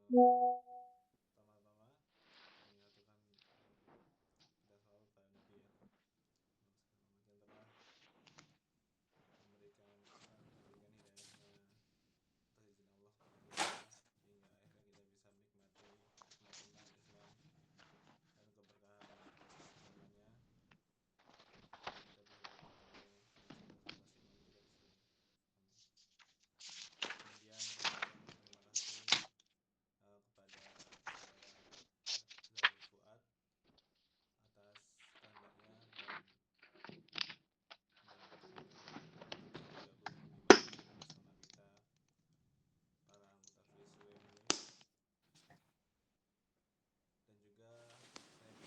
Pertama-tama kami aturkan kita selalu pada Nabi ya. Kemudian telah memberikan hidayahnya atas izin Allah kepada kita hingga akhirnya kita bisa menikmati kemajemukan Islam dan keberkahan agamanya hingga kita bisa bertemu dengan saudara seiman kita di sini. Amin. Kemudian kami ucapkan terima kasih kepada saudara Zarul Fuad atas kehendaknya dan keinginannya untuk bisa bergabung di majelis bersama kita para mutafis UM ini. Dan juga saya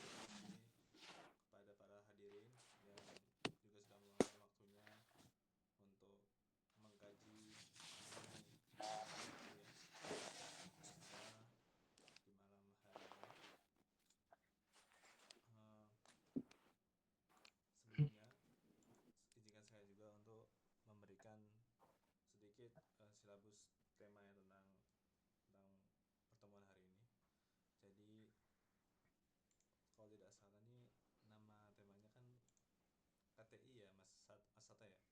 berterima kasih kepada para hadirin yang juga sudah meluangkan waktunya untuk mengkaji mengenai sesuatu ya terutama di malam hari ini. Eh, Sebelumnya izinkan saya juga untuk memberikan sedikit silabus tema ya tentang pertemuan hari ini. Jadi kalau tidak salah nih nama temanya kan KTI ya Mas Sata ya, tentang KTI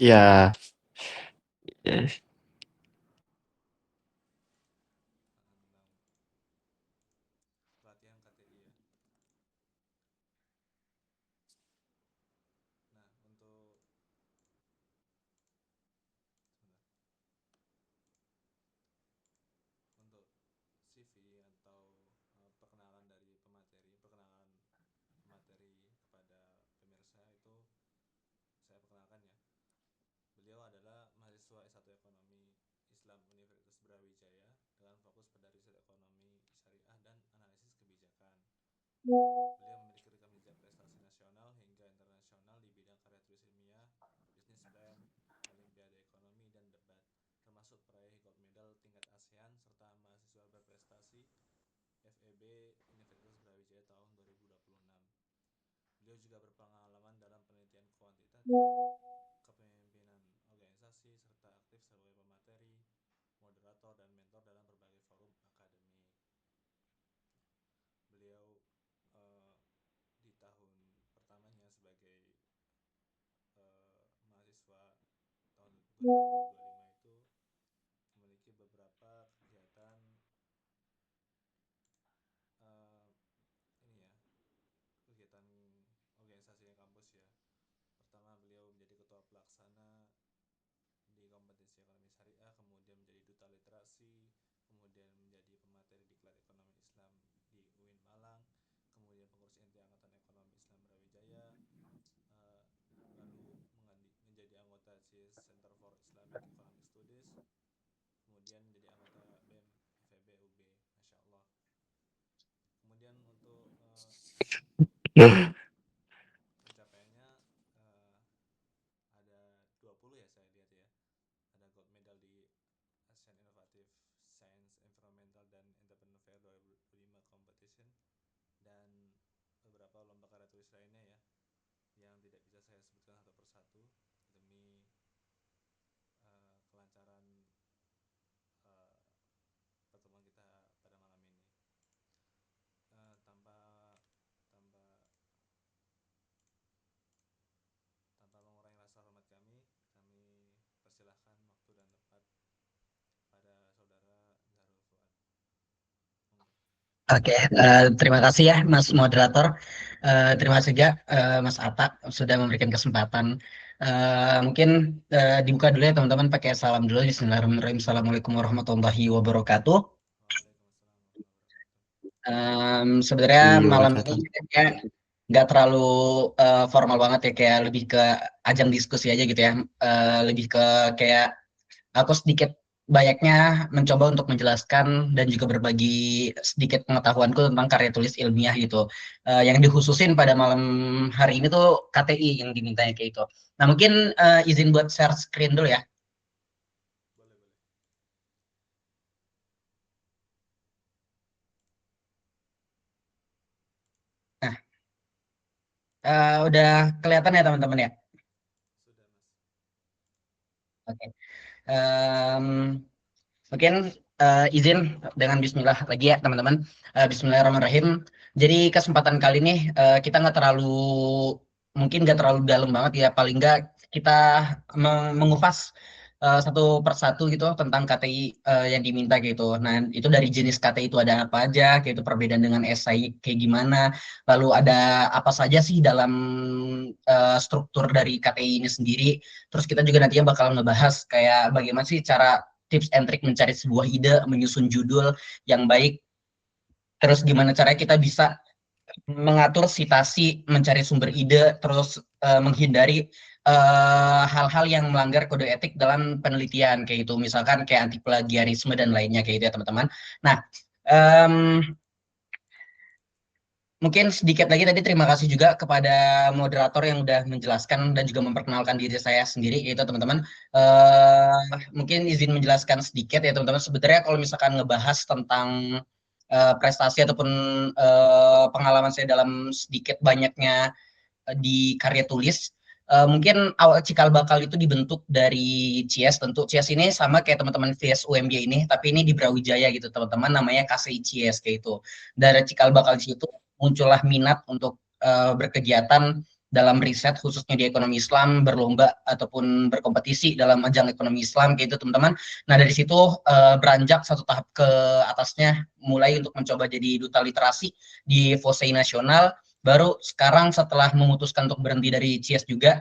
ya, Ya, tentang pelatihan KTI ya. Nah sebentar, untuk CV atau perkenalan pemateri kepada pemirsa itu saya perkenalkan ya. Beliau adalah mahasiswa S1 Ekonomi Islam Universitas Brawijaya dengan fokus pada riset ekonomi syariah dan analisis kebijakan. Beliau memiliki rekam jejak prestasi nasional hingga internasional di bidang karya tulis ilmiah, bisnis plan, olimpiade ekonomi, dan debat, termasuk peraih gold medal tingkat ASEAN serta mahasiswa berprestasi FEB Universitas Brawijaya tahun 2026. Beliau juga berpengalaman dalam penelitian kuantitatif, kepemimpinan organisasi, serta aktif sebagai pemateri, moderator, dan mentor dalam berbagai forum akademik. Beliau uh, di tahun pertamanya sebagai mahasiswa tahun 2025 itu memiliki beberapa kegiatan uh, ini ya, kegiatan organisasi kampus ya. Pertama beliau menjadi ketua pelaksana di kompetisi ekonomi syariah, kemudian menjadi duta literasi, kemudian menjadi pemateri diklat ekonomi Islam di UIN Malang, kemudian pengurus inti angkatan ekonomi Islam Brawijaya, eh, lalu menjadi anggota CIS Center for Islamic Economic Studies, kemudian menjadi anggota BEM FEB UB, Masya Allah. Kemudian untuk pencapaiannya uh, ada 20 ya saya lihat ya. Ada gold medal di Asian Innovative Science, Environmental, dan Entrepreneur Fair 2005 Competition, dan beberapa lomba karya tulis lainnya ya yang tidak bisa saya sebutkan satu persatu demi kelancaran uh, pertemuan kita pada malam ini. Tanpa tanpa tanpa mengurangi rasa hormat kami persilahkan waktu dan tempat pada saudara Zarul Fuad. Monggo. Oke, terima kasih ya Mas Moderator. Terima kasih juga Mas Atta sudah memberikan kesempatan. Mungkin dibuka dulu ya teman-teman pakai salam dulu. Bismillahirrahmanirrahim. Assalamualaikum warahmatullahi wabarakatuh. Waalaikumsalam warahmatullahi wabarakatuh. Sebenarnya malam ini wabarakatuh. kayak nggak terlalu formal banget ya, kayak lebih ke ajang diskusi aja gitu ya. Lebih ke kayak aku sedikit banyaknya mencoba untuk menjelaskan dan juga berbagi sedikit pengetahuanku tentang karya tulis ilmiah gitu. Yang dikhususin pada malam hari ini tuh KTI yang dimintanya kayak itu. Nah mungkin izin buat share screen dulu ya. Boleh, boleh. Nah, udah kelihatan ya teman-teman ya. Sudah, Mas. Oke. Em, Mungkin izin dengan Bismillah lagi ya teman-teman. Bismillahirrahmanirrahim. Jadi kesempatan kali ini kita mungkin nggak terlalu dalam banget ya. Paling nggak kita mengupas satu persatu gitu tentang KTI yang diminta gitu. Nah itu dari jenis KTI itu ada apa aja, kayak itu perbedaan dengan SI kayak gimana. Lalu ada apa saja sih dalam struktur dari KTI ini sendiri. Terus kita juga nantinya bakal ngebahas kayak bagaimana sih cara tips and trick mencari sebuah ide, menyusun judul yang baik, terus gimana caranya kita bisa mengatur citasi, mencari sumber ide, terus menghindari hal-hal yang melanggar kode etik dalam penelitian kayak itu, misalkan kayak anti plagiarisme dan lainnya kayak itu ya teman-teman. Nah, um, mungkin sedikit lagi tadi terima kasih juga kepada moderator yang udah menjelaskan dan juga memperkenalkan diri saya sendiri yaitu teman-teman. Mungkin izin menjelaskan sedikit ya teman-teman. Sebenarnya kalau misalkan ngebahas tentang prestasi ataupun pengalaman saya dalam sedikit banyaknya di karya tulis, mungkin awal cikal bakal itu dibentuk dari CIES. Tentu CIES ini sama kayak teman-teman VS UMY ini, tapi ini di Brawijaya gitu teman-teman, namanya KCI CIES kayak itu. Dari cikal bakal di situ muncullah minat untuk berkegiatan dalam riset khususnya di ekonomi Islam, berlomba ataupun berkompetisi dalam ajang ekonomi Islam kayak itu teman-teman. Nah dari situ beranjak satu tahap ke atasnya, mulai untuk mencoba jadi duta literasi di FOSEI nasional. Baru sekarang setelah memutuskan untuk berhenti dari CIES juga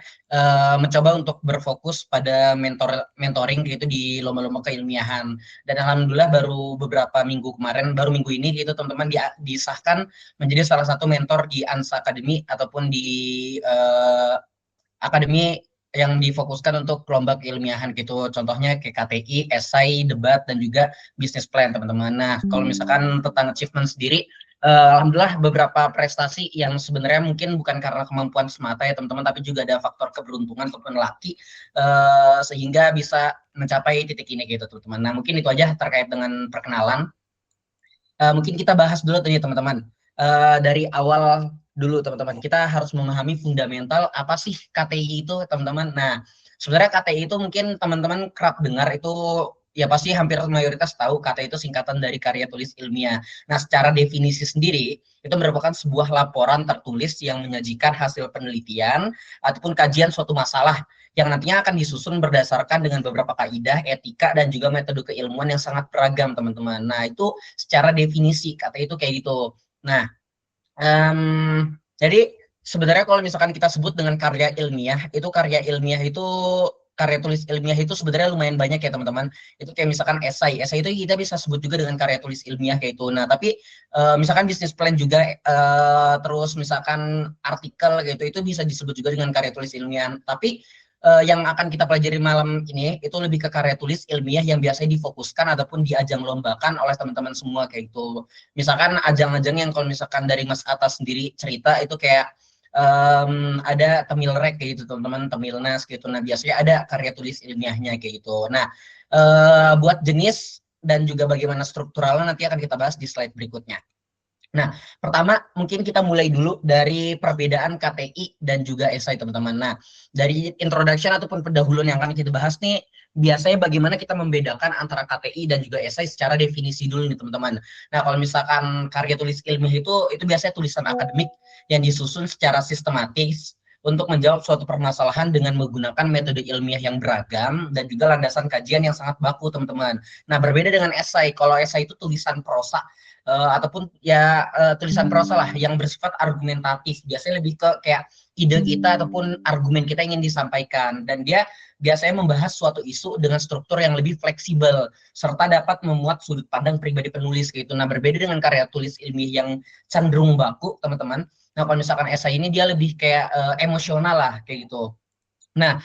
mencoba untuk berfokus pada mentoring gitu di lomba-lomba keilmiahan. Dan alhamdulillah baru beberapa minggu kemarin, baru minggu ini gitu teman-teman disahkan menjadi salah satu mentor di ANSA Academy ataupun di akademi yang difokuskan untuk lomba keilmiahan gitu. Contohnya kayak KTI, esai, debat, dan juga bisnis plan teman-teman. Nah, kalau misalkan tentang achievement sendiri, alhamdulillah beberapa prestasi yang sebenarnya mungkin bukan karena kemampuan semata ya teman-teman, tapi juga ada faktor keberuntungan ataupun laki sehingga bisa mencapai titik ini gitu teman-teman. Nah, mungkin itu aja terkait dengan perkenalan. Mungkin kita bahas dulu tadi teman-teman. Dari awal dulu teman-teman, kita harus memahami fundamental apa sih KTI itu teman-teman. Nah, sebenarnya KTI itu mungkin teman-teman kerap dengar itu ya pasti hampir mayoritas tahu KTI itu singkatan dari karya tulis ilmiah. Nah, secara definisi sendiri itu merupakan sebuah laporan tertulis yang menyajikan hasil penelitian ataupun kajian suatu masalah yang nantinya akan disusun berdasarkan dengan beberapa kaidah, etika, dan juga metode keilmuan yang sangat beragam, teman-teman. Nah, itu secara definisi, kata itu kayak gitu. Nah, jadi sebenarnya kalau misalkan kita sebut dengan karya ilmiah itu karya tulis ilmiah itu sebenarnya lumayan banyak ya teman-teman. Itu kayak misalkan esai itu kita bisa sebut juga dengan karya tulis ilmiah kayak itu. Nah tapi misalkan bisnis plan juga, terus misalkan artikel gitu, itu bisa disebut juga dengan karya tulis ilmiah. Tapi yang akan kita pelajari malam ini itu lebih ke karya tulis ilmiah yang biasanya difokuskan ataupun diajang lombakan oleh teman-teman semua kayak gitu. Misalkan ajang-ajang yang kalau misalkan dari Mas Atas sendiri cerita itu kayak ada Temilrek kayak gitu teman-teman, Temilnas gitu. Nah biasanya ada karya tulis ilmiahnya kayak gitu. Nah buat jenis dan juga bagaimana strukturalnya nanti akan kita bahas di slide berikutnya. Nah, pertama mungkin kita mulai dulu dari perbedaan KTI dan juga esai teman-teman. Nah, dari introduction ataupun pendahuluan yang akan kita bahas nih, biasanya bagaimana kita membedakan antara KTI dan juga esai secara definisi dulu nih teman-teman. Nah, kalau misalkan karya tulis ilmiah itu biasanya tulisan akademik yang disusun secara sistematis untuk menjawab suatu permasalahan dengan menggunakan metode ilmiah yang beragam dan juga landasan kajian yang sangat baku teman-teman. Nah, berbeda dengan esai. Kalau esai itu tulisan prosa ataupun ya tulisan prosa lah yang bersifat argumentatif, biasanya lebih ke kayak ide kita ataupun argumen kita ingin disampaikan, dan dia biasanya membahas suatu isu dengan struktur yang lebih fleksibel serta dapat memuat sudut pandang pribadi penulis gitu. Nah berbeda dengan karya tulis ilmiah yang cenderung baku teman-teman. Nah kalau misalkan esai ini dia lebih kayak emosional lah kayak gitu. Nah,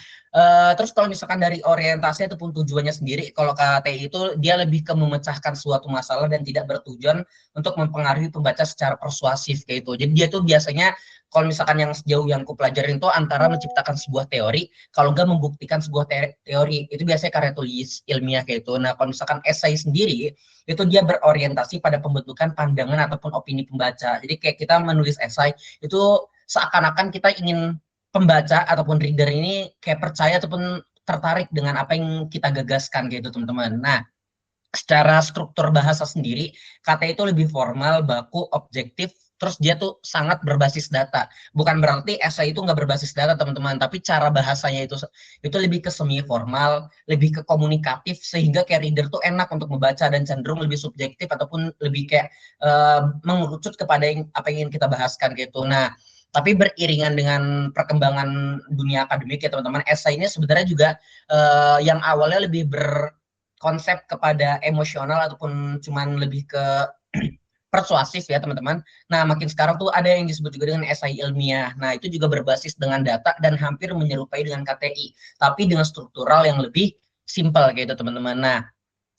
terus kalau misalkan dari orientasi ataupun tujuannya sendiri, kalau KTI itu dia lebih ke memecahkan suatu masalah dan tidak bertujuan untuk mempengaruhi pembaca secara persuasif kayak itu. Jadi dia tuh biasanya kalau misalkan yang sejauh yang aku pelajarin itu antara menciptakan sebuah teori, kalau enggak membuktikan sebuah teori, itu biasanya karya tulis ilmiah kayak itu. Nah, kalau misalkan esai sendiri, itu dia berorientasi pada pembentukan pandangan ataupun opini pembaca. Jadi kayak kita menulis esai, itu seakan-akan kita ingin pembaca ataupun reader ini kayak percaya ataupun tertarik dengan apa yang kita gagaskan gitu teman-teman. Nah, secara struktur bahasa sendiri, KTI itu lebih formal, baku, objektif, terus dia tuh sangat berbasis data. Bukan berarti esai itu nggak berbasis data, teman-teman, tapi cara bahasanya itu lebih ke semi formal, lebih ke komunikatif, sehingga kayak reader tuh enak untuk membaca dan cenderung lebih subjektif ataupun lebih kayak mengerucut kepada apa yang ingin kita bahaskan gitu. Nah, tapi beriringan dengan perkembangan dunia akademik ya teman-teman, esai ini sebenarnya juga yang awalnya lebih konsep kepada emosional ataupun cuman lebih ke persuasif ya teman-teman. Nah, makin sekarang tuh ada yang disebut juga dengan esai ilmiah. Nah, itu juga berbasis dengan data dan hampir menyerupai dengan KTI, tapi dengan struktural yang lebih simpel gitu teman-teman. Nah,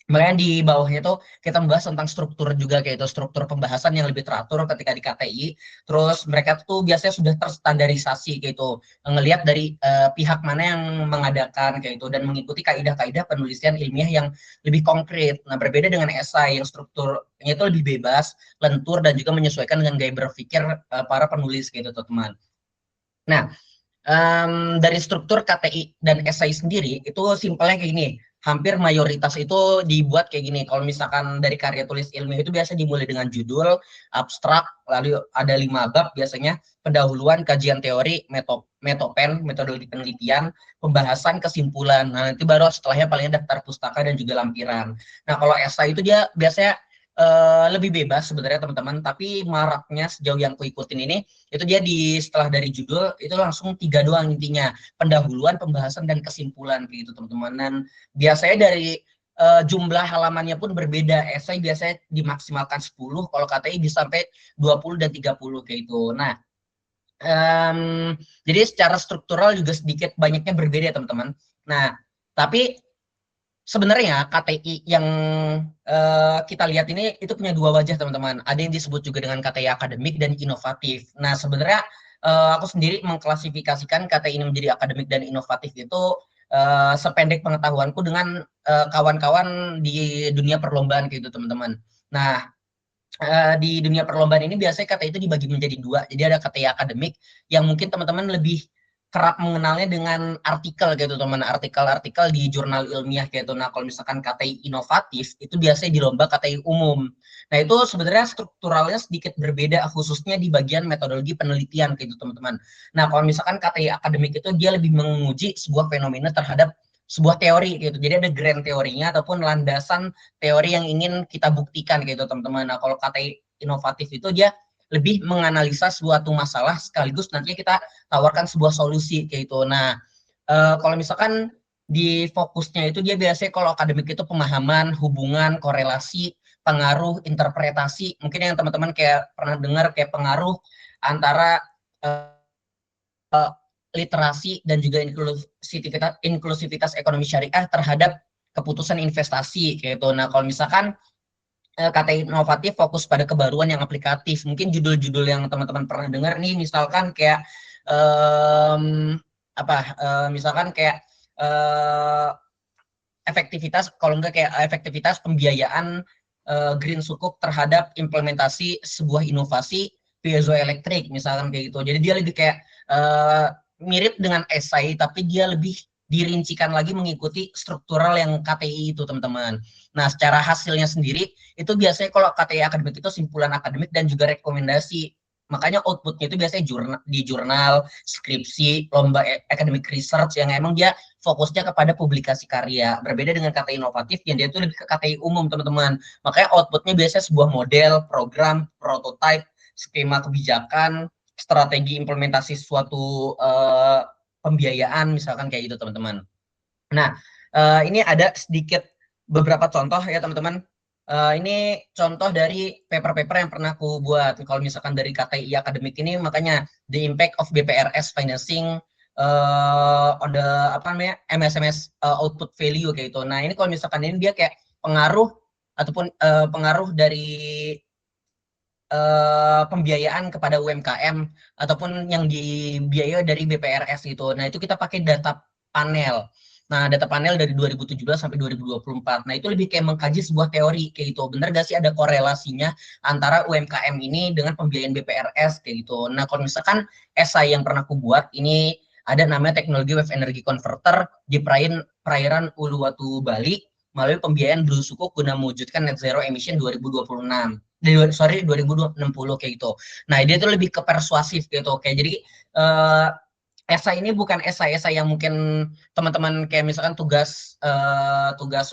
makanya di bawahnya tuh kita membahas tentang struktur juga kayak itu, struktur pembahasan yang lebih teratur ketika di KTI. Terus mereka tuh biasanya sudah terstandarisasi kayak itu, ngelihat dari pihak mana yang mengadakan kayak itu dan mengikuti kaidah-kaidah penulisan ilmiah yang lebih konkret. Nah, berbeda dengan esai yang strukturnya itu lebih bebas, lentur dan juga menyesuaikan dengan gaya berpikir para penulis kayak itu teman-teman. Nah, dari struktur KTI dan esai sendiri itu simpelnya kayak gini. Hampir mayoritas itu dibuat kayak gini. Kalau misalkan dari karya tulis ilmiah itu biasa dimulai dengan judul, abstrak, lalu ada 5 bab biasanya, pendahuluan, kajian teori, metopen, metodologi penelitian, pembahasan, kesimpulan. Nah, nanti baru setelahnya palingnya daftar pustaka dan juga lampiran. Nah, kalau esai itu dia biasanya lebih bebas sebenarnya teman-teman, tapi maraknya sejauh yang kuikutin ini itu dia di setelah dari judul itu langsung 3 doang intinya, pendahuluan, pembahasan dan kesimpulan gitu teman-teman. Dan biasanya dari jumlah halamannya pun berbeda. Esai biasanya dimaksimalkan 10, kalau KTI bisa sampai 20 dan 30 kayak itu. Nah, jadi secara struktural juga sedikit banyaknya berbeda teman-teman. Nah, tapi sebenarnya KTI yang kita lihat ini itu punya dua wajah teman-teman. Ada yang disebut juga dengan KTI akademik dan inovatif. Nah, sebenarnya aku sendiri mengklasifikasikan KTI ini menjadi akademik dan inovatif itu sependek pengetahuanku dengan kawan-kawan di dunia perlombaan gitu teman-teman. Nah, di dunia perlombaan ini biasanya KTI itu dibagi menjadi dua. Jadi ada KTI akademik yang mungkin teman-teman lebih kerap mengenalnya dengan artikel gitu teman, artikel-artikel di jurnal ilmiah gitu. Nah, kalau misalkan KTI inovatif itu biasanya di lomba KTI umum. Nah, itu sebenarnya strukturalnya sedikit berbeda khususnya di bagian metodologi penelitian gitu teman-teman. Nah, kalau misalkan KTI akademik itu dia lebih menguji sebuah fenomena terhadap sebuah teori gitu. Jadi ada grand teorinya ataupun landasan teori yang ingin kita buktikan gitu teman-teman. Nah, kalau KTI inovatif itu dia lebih menganalisa suatu masalah sekaligus nantinya kita tawarkan sebuah solusi kayak itu. Nah, kalau misalkan di fokusnya itu dia biasanya kalau akademik itu pemahaman, hubungan, korelasi, pengaruh, interpretasi. Mungkin yang teman-teman kayak pernah dengar kayak pengaruh antara literasi dan juga inklusivitas ekonomi syariah terhadap keputusan investasi kayak itu. Nah, kalau misalkan KTI inovatif fokus pada kebaruan yang aplikatif. Mungkin judul-judul yang teman-teman pernah dengar nih, misalkan kayak misalkan kayak efektivitas, kalau enggak kayak efektivitas pembiayaan green sukuk terhadap implementasi sebuah inovasi piezoelektrik misalkan kayak gitu. Jadi dia lebih kayak mirip dengan esai tapi dia lebih dirincikan lagi mengikuti struktural yang KTI itu teman-teman. Nah, secara hasilnya sendiri itu biasanya kalau KTI akademik itu simpulan akademik dan juga rekomendasi. Makanya outputnya itu biasanya di jurnal, skripsi, lomba academic research yang emang dia fokusnya kepada publikasi karya. Berbeda dengan KTI inovatif yang dia itu lebih ke KTI umum teman-teman. Makanya outputnya biasanya sebuah model, program, prototype, skema kebijakan, strategi implementasi suatu pembiayaan misalkan kayak gitu teman-teman. Nah, ini ada sedikit beberapa contoh ya teman-teman. Ini contoh dari paper-paper yang pernah aku buat. Kalau misalkan dari KTI akademik ini, makanya the impact of BPRS financing on the apa namanya MSMS output value kayak gitu. Nah, ini kalau misalkan ini dia kayak pengaruh ataupun pengaruh dari pembiayaan kepada UMKM ataupun yang dibiayai dari BPRS gitu. Nah, itu kita pakai data panel. Nah, data panel dari 2017 sampai 2024. Nah, itu lebih kayak mengkaji sebuah teori kayak gitu. Bener gak sih ada korelasinya antara UMKM ini dengan pembiayaan BPRS kayak gitu. Nah, kalau misalkan esai yang pernah aku buat ini ada namanya teknologi wave energy converter di perairan Uluwatu Bali. melalui pembiayaan Blue Sukuk guna mewujudkan net zero emission 2026. Sorry, 2060 kayak gitu. Nah, dia tuh lebih ke persuasif gitu. Kayak jadi esai ini bukan esai-esai yang mungkin teman-teman kayak misalkan tugas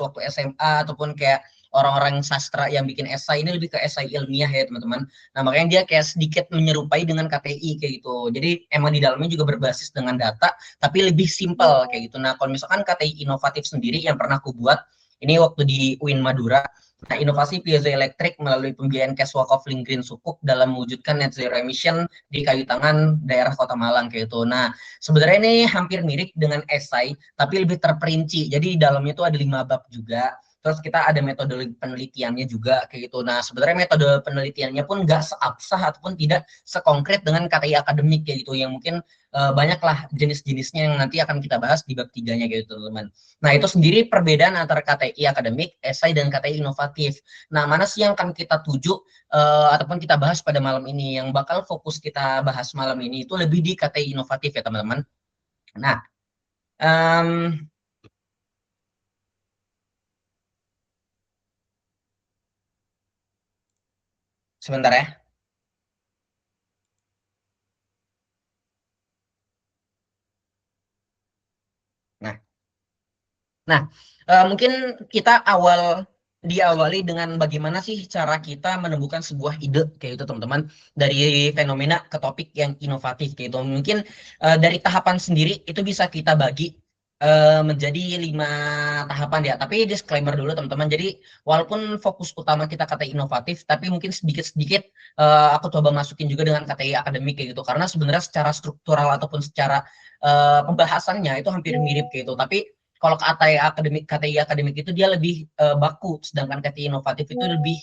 waktu SMA ataupun kayak orang-orang sastra yang bikin esai, ini lebih ke esai ilmiah ya teman-teman. Nah, makanya dia kayak sedikit menyerupai dengan KTI kayak gitu. Jadi emang di dalamnya juga berbasis dengan data, tapi lebih simpel kayak gitu. Nah, kalau misalkan KTI inovatif sendiri yang pernah aku buat, ini waktu di UIN Madura. Nah, inovasi piezoelektrik melalui pembiayaan cash walk of link green sukuk dalam mewujudkan net zero emission di kayu tangan daerah Kota Malang kayak gitu. Nah, sebenarnya ini hampir mirip dengan esai, tapi lebih terperinci. Jadi di dalamnya itu ada 5 bab juga. Terus kita ada metode penelitiannya juga kayak gitu. Nah, sebenarnya metode penelitiannya pun nggak seabsah ataupun tidak sekonkret dengan KTI akademik kayak gitu. Yang mungkin banyaklah jenis-jenisnya yang nanti akan kita bahas di bab 3-nya kayak gitu, teman-teman. Nah, itu sendiri perbedaan antara KTI akademik, esai, dan KTI inovatif. Nah, mana sih yang akan kita tuju ataupun kita bahas pada malam ini? Yang bakal fokus kita bahas malam ini itu lebih di KTI inovatif ya, teman-teman. Nah, um, sebentar ya. Nah, Nah, mungkin kita diawali dengan bagaimana sih cara kita menemukan sebuah ide kayak itu teman-teman, dari fenomena ke topik yang inovatif kayak itu. Mungkin dari tahapan sendiri itu bisa kita bagi menjadi 5 tahapan ya. Tapi disclaimer dulu teman-teman. Jadi walaupun fokus utama kita kata inovatif, tapi mungkin sedikit-sedikit aku coba masukin juga dengan KTI akademik kayak gitu. Karena sebenarnya secara struktural ataupun secara pembahasannya itu hampir mirip kayak itu. Tapi kalau KTI akademik itu dia lebih baku, sedangkan KTI inovatif itu lebih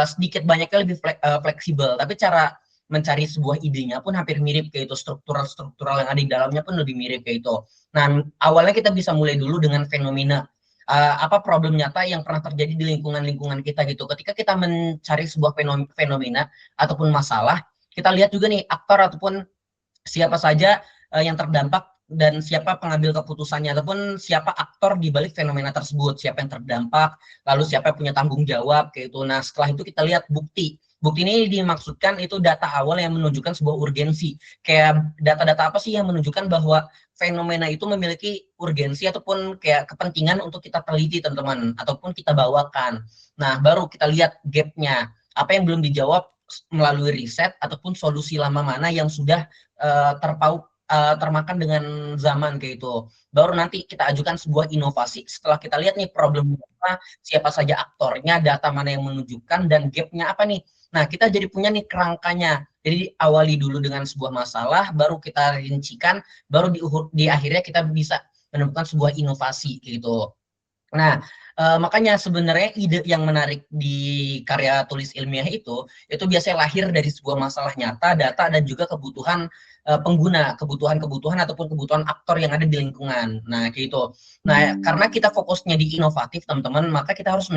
sedikit banyaknya lebih fleksibel. Tapi cara mencari sebuah idenya pun hampir mirip kayak itu, struktural yang ada di dalamnya pun lebih mirip kayak itu. Nah, awalnya kita bisa mulai dulu dengan fenomena apa problem nyata yang pernah terjadi di lingkungan-lingkungan kita gitu. Ketika kita mencari sebuah fenomena ataupun masalah, kita lihat juga nih aktor ataupun siapa saja yang terdampak dan siapa pengambil keputusannya ataupun siapa aktor di balik fenomena tersebut, siapa yang terdampak, lalu siapa yang punya tanggung jawab kayak itu. Nah, setelah itu kita lihat bukti. Bukti ini dimaksudkan itu data awal yang menunjukkan sebuah urgensi. Kayak data-data apa sih yang menunjukkan bahwa fenomena itu memiliki urgensi ataupun kayak kepentingan untuk kita teliti teman-teman ataupun kita bawakan. Nah, baru kita lihat gapnya. Apa yang belum dijawab melalui riset ataupun solusi lama mana yang sudah termakan dengan zaman kayak itu. Baru nanti kita ajukan sebuah inovasi. Setelah kita lihat nih problemnya apa, siapa saja aktornya, data mana yang menunjukkan, dan gapnya apa nih. Nah, kita jadi punya nih kerangkanya. Jadi awali dulu dengan sebuah masalah, baru kita rincikan, baru di akhirnya kita bisa menemukan sebuah inovasi gitu. Nah, makanya sebenarnya ide yang menarik di karya tulis ilmiah itu biasanya lahir dari sebuah masalah nyata, data, dan juga kebutuhan pengguna, kebutuhan-kebutuhan ataupun kebutuhan aktor yang ada di lingkungan. Nah, kayak gitu. Nah, karena kita fokusnya di inovatif, teman-teman, maka kita harus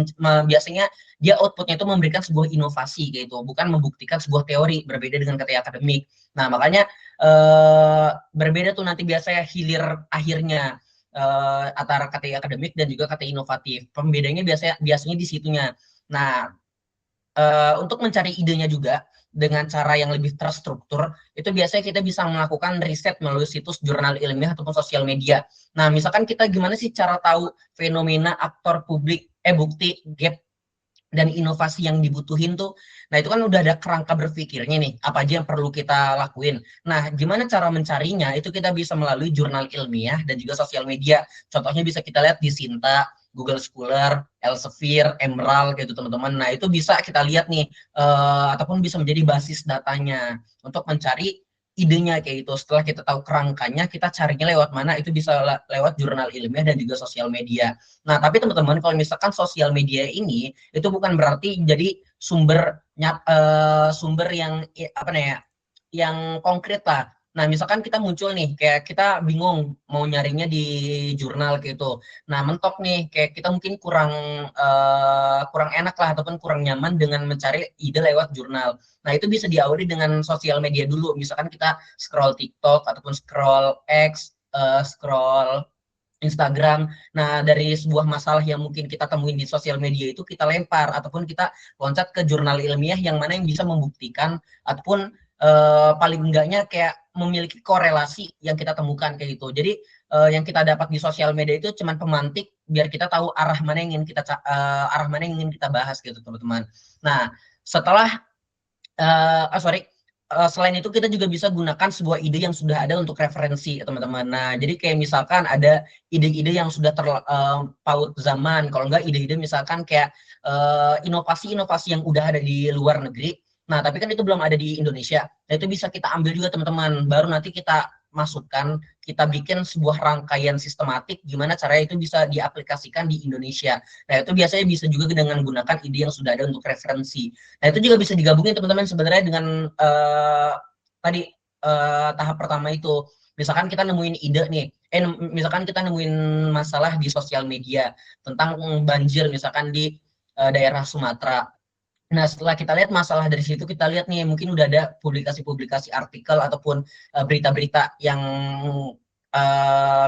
biasanya dia outputnya itu memberikan sebuah inovasi, kayak gitu, bukan membuktikan sebuah teori berbeda dengan kata akademik. Nah, makanya berbeda tuh nanti biasanya hilir akhirnya antara KTI akademik dan juga KTI inovatif. Pembedanya biasanya di situnya. Nah, untuk mencari idenya juga dengan cara yang lebih terstruktur, itu biasanya kita bisa melakukan riset melalui situs jurnal ilmiah ataupun sosial media. Nah, misalkan kita gimana sih cara tahu fenomena aktor publik, bukti, gap, dan inovasi yang dibutuhin tuh. Nah, itu kan udah ada kerangka berpikirnya nih, apa aja yang perlu kita lakuin. Nah, gimana cara mencarinya? Itu kita bisa melalui jurnal ilmiah dan juga sosial media. Contohnya bisa kita lihat di Sinta, Google Scholar, Elsevier, Emerald gitu teman-teman. Nah, itu bisa kita lihat nih ataupun bisa menjadi basis datanya untuk mencari idenya kayak itu. Setelah kita tahu kerangkanya, kita carinya lewat mana, itu bisa lewat jurnal ilmiah dan juga sosial media. Nah, tapi teman-teman, kalau misalkan sosial media ini itu bukan berarti jadi sumber yang apa ya, yang konkret lah. Nah, misalkan kita muncul nih, kayak kita bingung mau nyarinya di jurnal gitu. Nah, mentok nih, kayak kita mungkin kurang enak lah ataupun kurang nyaman dengan mencari ide lewat jurnal. Nah, itu bisa diawali dengan sosial media dulu. Misalkan kita scroll TikTok ataupun scroll X, scroll Instagram. Nah, dari sebuah masalah yang mungkin kita temuin di sosial media itu kita lempar ataupun kita loncat ke jurnal ilmiah yang mana yang bisa membuktikan ataupun paling enggaknya kayak memiliki korelasi yang kita temukan kayak gitu. Jadi yang kita dapat di sosial media itu cuman pemantik biar kita tahu arah mana yang ingin arah mana yang ingin kita bahas gitu, teman-teman. Nah, setelah sorry, selain itu kita juga bisa gunakan sebuah ide yang sudah ada untuk referensi, teman-teman. Nah, jadi kayak misalkan ada ide-ide yang sudah terpaut zaman, kalau enggak ide-ide misalkan kayak inovasi-inovasi yang udah ada di luar negeri. Nah, tapi kan itu belum ada di Indonesia. Nah, itu bisa kita ambil juga, teman-teman. Baru nanti kita masukkan, kita bikin sebuah rangkaian sistematik gimana caranya itu bisa diaplikasikan di Indonesia. Nah, itu biasanya bisa juga dengan menggunakan ide yang sudah ada untuk referensi. Nah, itu juga bisa digabungin, teman-teman, sebenarnya dengan tadi tahap pertama itu. Misalkan kita nemuin ide nih, misalkan kita nemuin masalah di sosial media tentang banjir misalkan di daerah Sumatera. Nah, setelah kita lihat masalah dari situ, kita lihat nih mungkin udah ada publikasi-publikasi artikel ataupun berita-berita yang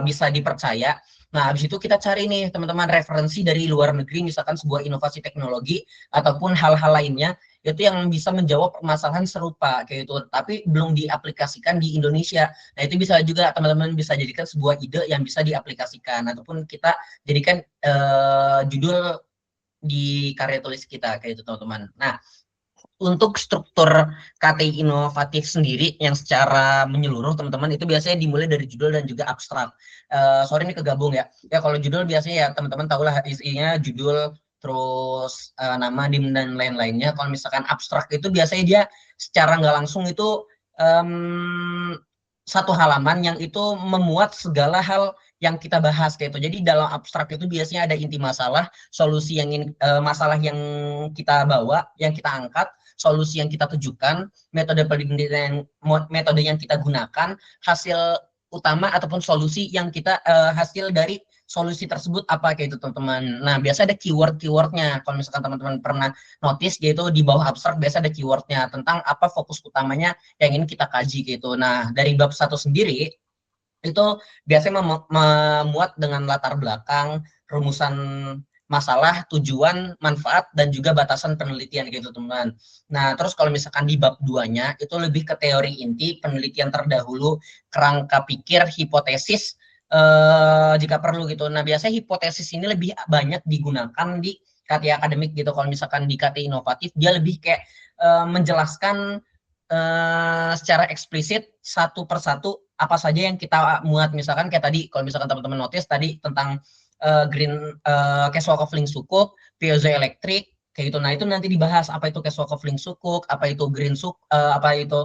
bisa dipercaya. Nah, habis itu kita cari nih teman-teman referensi dari luar negeri, misalkan sebuah inovasi teknologi ataupun hal-hal lainnya itu yang bisa menjawab permasalahan serupa kayak itu, tapi belum diaplikasikan di Indonesia. Nah, itu bisa juga teman-teman bisa jadikan sebuah ide yang bisa diaplikasikan ataupun kita jadikan judul di karya tulis kita kayak itu, teman-teman. Nah, untuk struktur KTI inovatif sendiri yang secara menyeluruh, teman-teman, itu biasanya dimulai dari judul dan juga abstrak. Sorry ini kegabung ya. Ya kalau judul biasanya ya teman-teman tahulah isinya judul, terus nama, dim, dan lain-lainnya. Kalau misalkan abstrak itu biasanya dia secara nggak langsung itu satu halaman yang itu memuat segala hal yang kita bahas kayak itu. Jadi dalam abstrak itu biasanya ada inti masalah, solusi yang masalah yang kita bawa, yang kita angkat, solusi yang kita tujukan, metode yang kita gunakan, hasil utama ataupun solusi yang kita hasil dari solusi tersebut apa kayak itu, teman-teman. Nah, biasa ada keywordnya. Kalau misalkan teman-teman pernah notice gitu di bawah abstrak biasa ada keywordnya tentang apa fokus utamanya yang ingin kita kaji gitu. Nah, dari bab satu sendiri itu biasanya memuat dengan latar belakang, rumusan masalah, tujuan, manfaat, dan juga batasan penelitian gitu, teman. Nah, terus kalau misalkan di bab 2-nya, itu lebih ke teori inti, penelitian terdahulu, kerangka pikir, hipotesis, jika perlu gitu. Nah, biasanya hipotesis ini lebih banyak digunakan di KTI akademik gitu. Kalau misalkan di KTI inovatif, dia lebih kayak menjelaskan secara eksplisit satu persatu apa saja yang kita muat. Misalkan kayak tadi, kalau misalkan teman-teman notice tadi tentang green casual coupling sukuk, piezoelektrik kayak gitu. Nah, itu nanti dibahas apa itu casual coupling sukuk, apa itu apa itu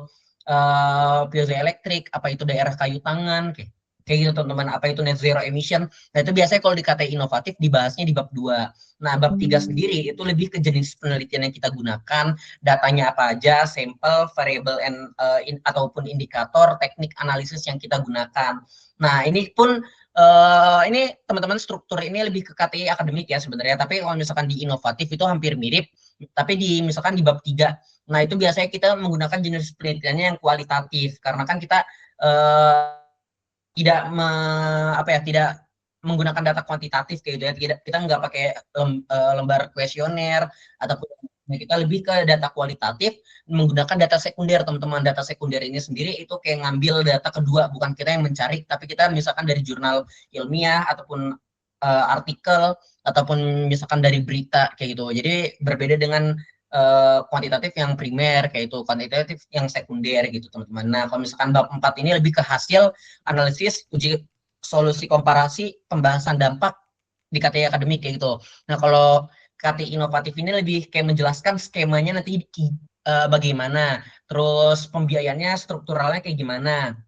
piezoelektrik, apa itu daerah kayu tangan, kayak gitu, teman-teman. Apa itu net zero emission. Nah, itu biasanya kalau di KTI inovatif dibahasnya di bab 2. Nah, bab 3 sendiri itu lebih ke jenis penelitian yang kita gunakan, datanya apa aja, sampel, variable, ataupun indikator, teknik analisis yang kita gunakan. Nah, ini pun ini teman-teman struktur ini lebih ke KTI akademik ya sebenarnya, tapi kalau misalkan di inovatif itu hampir mirip, tapi misalkan di bab 3, nah itu biasanya kita menggunakan jenis penelitiannya yang kualitatif, karena kan kita tidak tidak menggunakan data kuantitatif kayak gitu ya. Kita nggak pakai lembar kuesioner ataupun kita lebih ke data kualitatif menggunakan data sekunder, teman-teman. Data sekunder ini sendiri itu kayak ngambil data kedua, bukan kita yang mencari, tapi kita misalkan dari jurnal ilmiah ataupun artikel ataupun misalkan dari berita kayak gitu. Jadi berbeda dengan kuantitatif yang primer kayak itu, kuantitatif yang sekunder gitu, teman-teman. Nah, kalau misalkan bab 4 ini lebih ke hasil analisis, uji solusi komparasi, pembahasan dampak di KTI akademik kayak gitu. Nah, kalau KTI inovatif ini lebih kayak menjelaskan skemanya nanti bagaimana, terus pembiayaannya strukturalnya kayak gimana,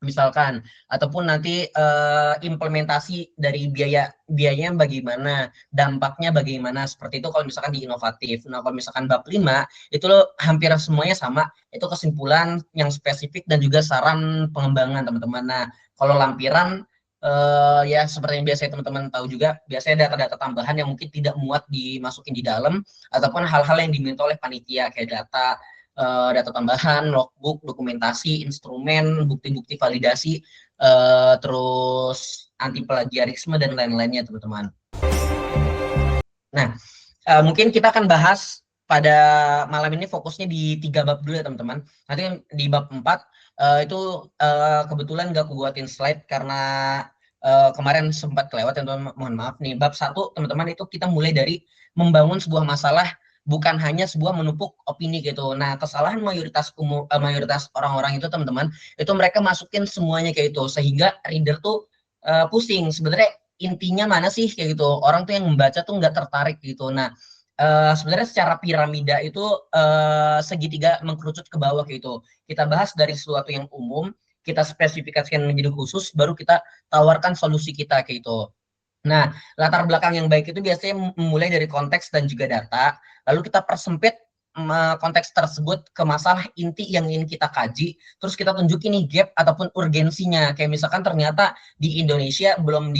misalkan, ataupun nanti implementasi dari biayanya bagaimana, dampaknya bagaimana, seperti itu kalau misalkan di inovatif. Nah, kalau misalkan bab 5 itu hampir semuanya sama, itu kesimpulan yang spesifik dan juga saran pengembangan, teman-teman. Nah, kalau lampiran ya seperti yang biasanya teman-teman tahu juga, biasanya data-data tambahan yang mungkin tidak muat dimasukin di dalam, ataupun hal-hal yang diminta oleh panitia kayak data tambahan, logbook, dokumentasi, instrumen, bukti-bukti validasi, terus anti plagiarisme dan lain-lainnya teman-teman. Nah, mungkin kita akan bahas pada malam ini fokusnya di 3 bab dulu ya teman-teman. Nanti di bab 4 itu kebetulan nggak aku buatin slide karena kemarin sempat kelewat teman-teman, mohon maaf nih. Bab 1 teman-teman itu kita mulai dari membangun sebuah masalah, bukan hanya sebuah menumpuk opini gitu. Nah, kesalahan mayoritas orang-orang itu teman-teman, itu mereka masukin semuanya kayak itu sehingga reader tuh pusing. Sebenarnya intinya mana sih kayak gitu, orang tuh yang membaca tuh nggak tertarik gitu. Nah, sebenarnya secara piramida itu segitiga mengkerucut ke bawah gitu. Kita bahas dari sesuatu yang umum, kita spesifikasikan menjadi khusus, baru kita tawarkan solusi kita kayak gitu. Nah, latar belakang yang baik itu biasanya mulai dari konteks dan juga data, lalu kita persempit konteks tersebut ke masalah inti yang ingin kita kaji, terus kita tunjukin nih gap ataupun urgensinya. Kayak misalkan ternyata di Indonesia belum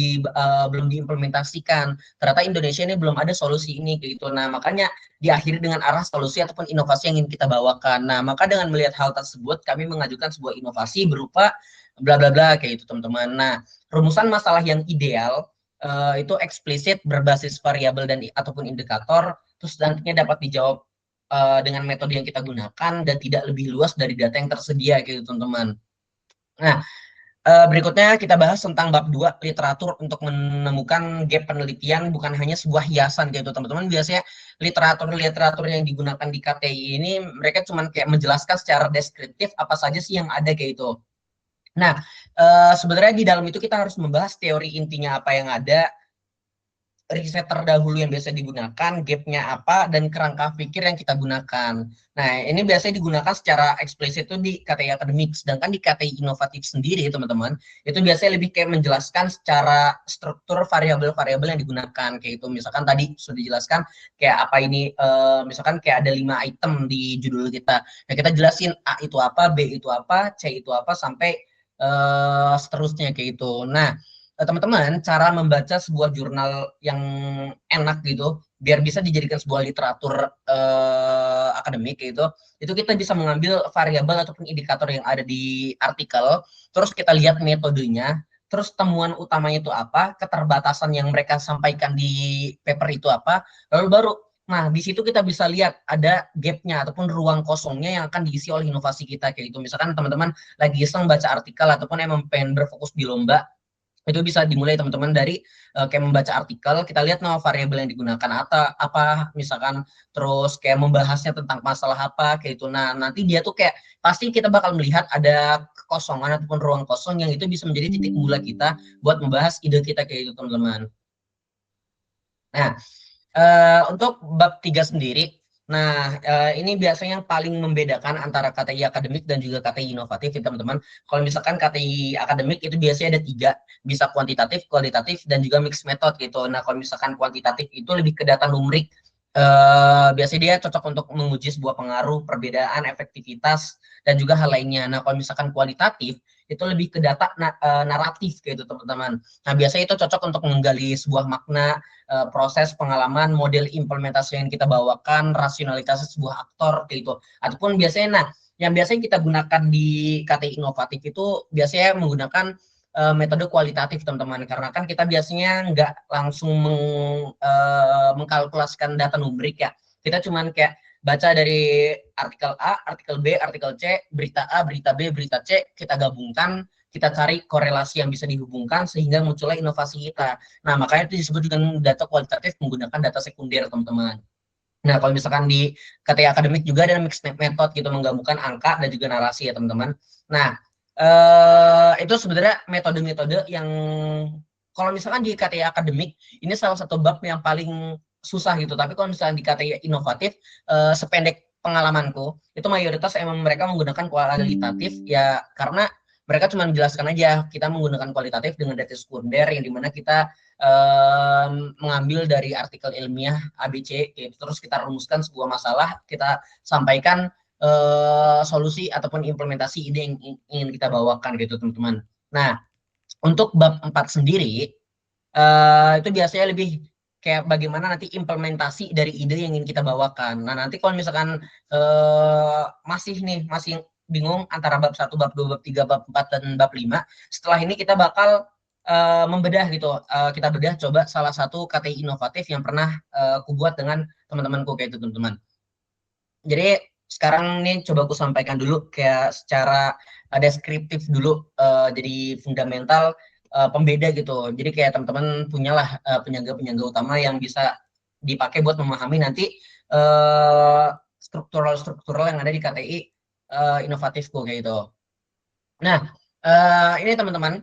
diimplementasikan, ternyata Indonesia ini belum ada solusi ini kayak gitu. Nah, makanya diakhiri dengan arah solusi ataupun inovasi yang ingin kita bawakan. Nah, maka dengan melihat hal tersebut, kami mengajukan sebuah inovasi berupa bla bla bla kayak itu teman-teman. Nah, rumusan masalah yang ideal itu eksplisit berbasis variabel dan ataupun indikator, terus nantinya dapat dijawab dengan metode yang kita gunakan dan tidak lebih luas dari data yang tersedia gitu teman-teman. Nah, berikutnya kita bahas tentang bab 2 literatur untuk menemukan gap penelitian bukan hanya sebuah hiasan gitu teman-teman. Biasanya literatur yang digunakan di KTI ini mereka cuma kayak menjelaskan secara deskriptif apa saja sih yang ada kayak itu. Nah, sebenarnya di dalam itu kita harus membahas teori intinya apa yang ada, riset terdahulu yang biasa digunakan, gapnya apa, dan kerangka pikir yang kita gunakan. Nah, ini biasanya digunakan secara eksplisit itu di KTI akademik, sedangkan di KTI inovatif sendiri, teman-teman, itu biasanya lebih kayak menjelaskan secara struktur variabel-variabel yang digunakan, kayak itu. Misalkan tadi sudah dijelaskan, kayak apa ini, misalkan kayak ada 5 item di judul kita. Nah, kita jelasin A itu apa, B itu apa, C itu apa, sampai seterusnya kayak itu. Nah, teman-teman, cara membaca sebuah jurnal yang enak gitu, biar bisa dijadikan sebuah literatur akademik gitu, itu kita bisa mengambil variabel ataupun indikator yang ada di artikel, terus kita lihat metodenya, terus temuan utamanya itu apa, keterbatasan yang mereka sampaikan di paper itu apa, lalu baru, nah di situ kita bisa lihat ada gapnya ataupun ruang kosongnya yang akan diisi oleh inovasi kita kayak itu. Misalkan teman-teman lagi iseng baca artikel ataupun emang pengen berfokus di lomba, itu bisa dimulai teman-teman dari kayak membaca artikel, kita lihat nama variabel yang digunakan apa misalkan, terus kayak membahasnya tentang masalah apa kayak itu. Nah, nanti dia tuh kayak pasti kita bakal melihat ada kekosongan ataupun ruang kosong yang itu bisa menjadi titik mula kita buat membahas ide kita kayak itu teman-teman. Nah, untuk bab 3 sendiri, nah ini biasanya yang paling membedakan antara KTI akademik dan juga KTI inovatif ya teman-teman. Kalau misalkan KTI akademik itu biasanya ada 3, bisa kuantitatif, kualitatif, dan juga mixed method gitu. Nah, kalau misalkan kuantitatif itu lebih ke data numerik, biasanya dia cocok untuk menguji sebuah pengaruh, perbedaan, efektivitas, dan juga hal lainnya. Nah, kalau misalkan kualitatif, itu lebih ke data naratif gitu teman-teman. Nah, biasanya itu cocok untuk menggali sebuah makna, proses pengalaman, model implementasi yang kita bawakan, rasionalitas sebuah aktor kayak gitu. Ataupun biasanya, nah, yang biasanya kita gunakan di KTI inovatif itu biasanya menggunakan metode kualitatif teman-teman, karena kan kita biasanya nggak langsung mengkalkulasikan data numerik ya. Kita cuman kayak baca dari artikel A, artikel B, artikel C, berita A, berita B, berita C, kita gabungkan, kita cari korelasi yang bisa dihubungkan sehingga muncullah inovasi kita. Nah, makanya itu disebut dengan data kualitatif menggunakan data sekunder, teman-teman. Nah, kalau misalkan di KTI akademik juga ada mixed method gitu, menggabungkan angka dan juga narasi ya, teman-teman. Nah, itu sebenarnya metode-metode yang kalau misalkan di KTI akademik, ini salah satu bab yang paling susah gitu. Tapi kalau misalkan di KTI inovatif, sependek pengalamanku, itu mayoritas emang mereka menggunakan kualitatif ya, karena mereka cuma menjelaskan aja kita menggunakan kualitatif dengan data sekunder yang dimana kita mengambil dari artikel ilmiah ABC, terus kita rumuskan sebuah masalah, kita sampaikan solusi ataupun implementasi ide yang ingin kita bawakan gitu teman-teman. Nah, untuk bab 4 sendiri, itu biasanya lebih kayak bagaimana nanti implementasi dari ide yang ingin kita bawakan. Nah, nanti kalau misalkan masih bingung antara bab 1, bab 2, bab 3, bab 4, dan bab 5, setelah ini kita bakal membedah gitu. Kita bedah coba salah satu KTI inovatif yang pernah aku buat dengan teman-temanku kayak itu teman-teman. Jadi sekarang nih coba aku sampaikan dulu kayak secara deskriptif dulu, jadi fundamental pembeda gitu. Jadi kayak teman-teman punyalah penyangga-penyangga utama yang bisa dipakai buat memahami nanti struktural-struktural yang ada di KTI inovatifku kayak gitu. Nah, ini teman-teman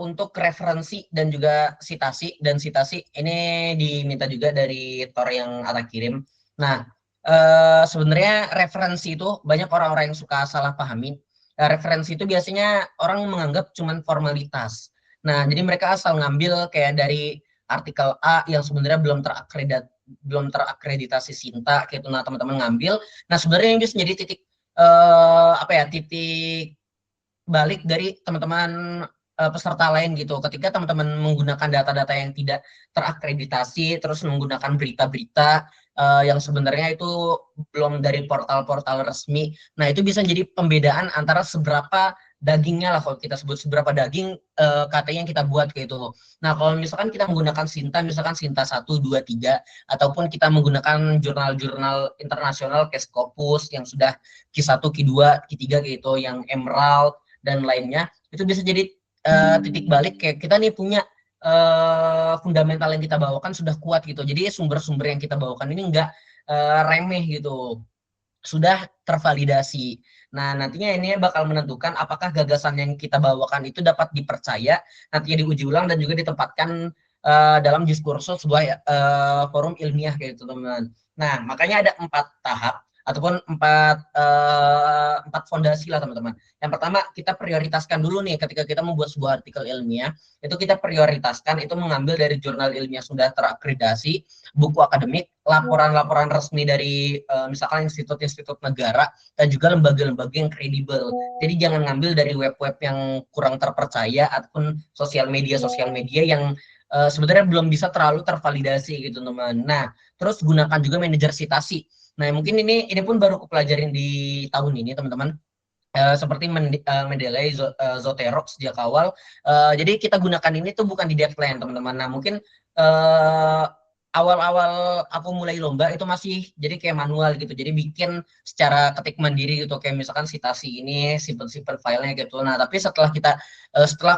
untuk referensi dan juga citasi, dan citasi ini diminta juga dari Tor yang Ata kirim. Nah, sebenarnya referensi itu banyak orang-orang yang suka salah pahami. Referensi itu biasanya orang menganggap cuman formalitas. Nah, jadi mereka asal ngambil kayak dari artikel A yang sebenarnya belum terakreditasi Sinta gitu. Nah, teman-teman ngambil. Nah, sebenarnya yang bisa jadi titik apa ya, titik balik dari teman-teman peserta lain gitu. Ketika teman-teman menggunakan data-data yang tidak terakreditasi, terus menggunakan berita-berita yang sebenarnya itu belum dari portal-portal resmi, nah itu bisa jadi pembedaan antara seberapa dagingnya lah, kalau kita sebut seberapa daging KT yang kita buat gitu. Nah kalau misalkan kita menggunakan Sinta, misalkan Sinta 1, 2, 3, ataupun kita menggunakan jurnal-jurnal internasional kayak Scopus yang sudah Q1, Q2, Q3 gitu, yang Emerald dan lainnya, itu bisa jadi titik balik kayak kita nih punya fundamental yang kita bawakan sudah kuat gitu. Jadi sumber-sumber yang kita bawakan ini enggak remeh gitu, sudah tervalidasi. Nah, nantinya ini bakal menentukan apakah gagasan yang kita bawakan itu dapat dipercaya, nantinya diuji ulang dan juga ditempatkan dalam diskursus sebuah forum ilmiah kayak gitu, teman-teman. Nah, makanya ada 4 tahap ataupun empat fondasi lah, teman-teman. Yang pertama, kita prioritaskan dulu nih ketika kita membuat sebuah artikel ilmiah, itu kita prioritaskan itu mengambil dari jurnal ilmiah sudah terakreditasi, buku akademik, laporan-laporan resmi dari misalkan institut-institut negara, dan juga lembaga-lembaga yang kredibel. Jadi jangan ngambil dari web-web yang kurang terpercaya ataupun sosial media yang sebenarnya belum bisa terlalu tervalidasi gitu, teman. Nah, terus gunakan juga manajer citasi. Nah, mungkin ini pun baru aku pelajarin di tahun ini, teman-teman. Seperti Mendeley, Zotero sejak awal. Jadi kita gunakan ini tuh bukan di deadline, teman-teman. Nah, mungkin awal-awal aku mulai lomba itu masih jadi kayak manual gitu. Jadi bikin secara ketik mandiri gitu, kayak misalkan citasi ini simpen-simpen filenya gitu. Nah, tapi setelah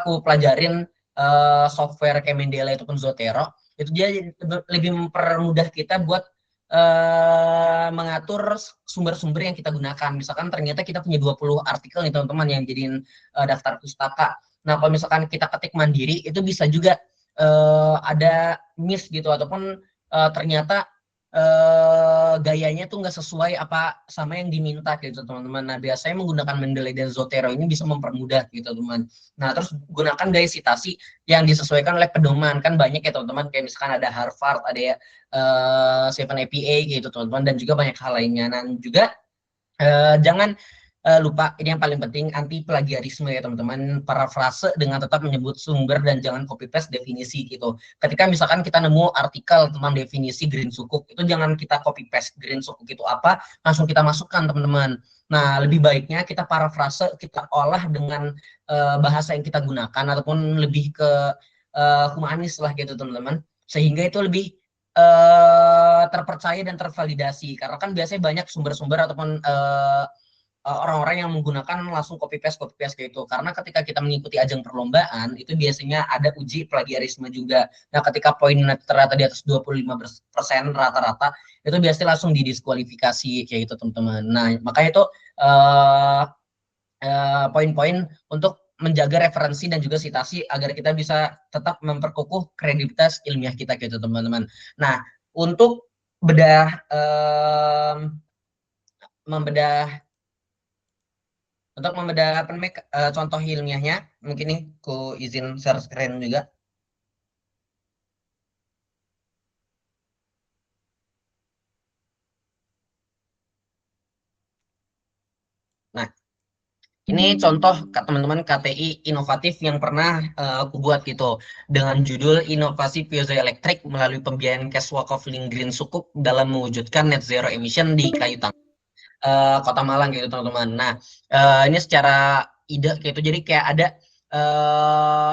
aku pelajarin software kayak Mendeley ataupun Zotero, itu dia lebih mempermudah kita buat mengatur sumber-sumber yang kita gunakan. Misalkan ternyata kita punya 20 artikel nih teman-teman yang jadiin daftar pustaka. Nah, kalau misalkan kita ketik mandiri, itu bisa juga ada miss gitu, ataupun ternyata gayanya tuh nggak sesuai apa sama yang diminta gitu, teman-teman. Nah, biasanya menggunakan Mendeley dan Zotero ini bisa mempermudah gitu, teman. Nah, terus gunakan gaya citasi yang disesuaikan oleh pedoman. Kan banyak ya, teman-teman, kayak misalkan ada Harvard, ada ya 7APA gitu, teman-teman, dan juga banyak hal lainnya. Dan juga jangan lupa, ini yang paling penting, anti plagiarisme ya, teman-teman. Parafrase dengan tetap menyebut sumber dan jangan copy paste definisi gitu. Ketika misalkan kita nemu artikel tentang definisi green sukuk, itu jangan kita copy paste green sukuk itu apa, langsung kita masukkan, teman-teman. Nah, lebih baiknya kita parafrase, kita olah dengan bahasa yang kita gunakan, ataupun lebih ke humanis lah gitu, teman-teman. Sehingga itu lebih terpercaya dan tervalidasi. Karena kan biasanya banyak sumber-sumber ataupun orang-orang yang menggunakan langsung copy paste kayak itu. Karena ketika kita mengikuti ajang perlombaan, itu biasanya ada uji plagiarisme juga. Nah, ketika poinnya ternyata di atas 25% rata-rata, itu biasanya langsung didiskualifikasi kayak gitu, teman-teman. Nah, makanya itu poin-poin untuk menjaga referensi dan juga citasi agar kita bisa tetap memperkukuh kredibilitas ilmiah kita gitu, teman-teman. Nah, untuk membedah apa namanya contoh ilmiahnya, mungkin nih aku izin share screen juga. Nah, ini contoh teman-teman KTI inovatif yang pernah aku buat gitu, dengan judul Inovasi Piezoelektrik melalui pembiayaan cash walk of link green sukuk dalam mewujudkan net zero emission di Kayu Tangan, Kota Malang gitu, teman-teman. Nah, ini secara ide gitu, jadi kayak ada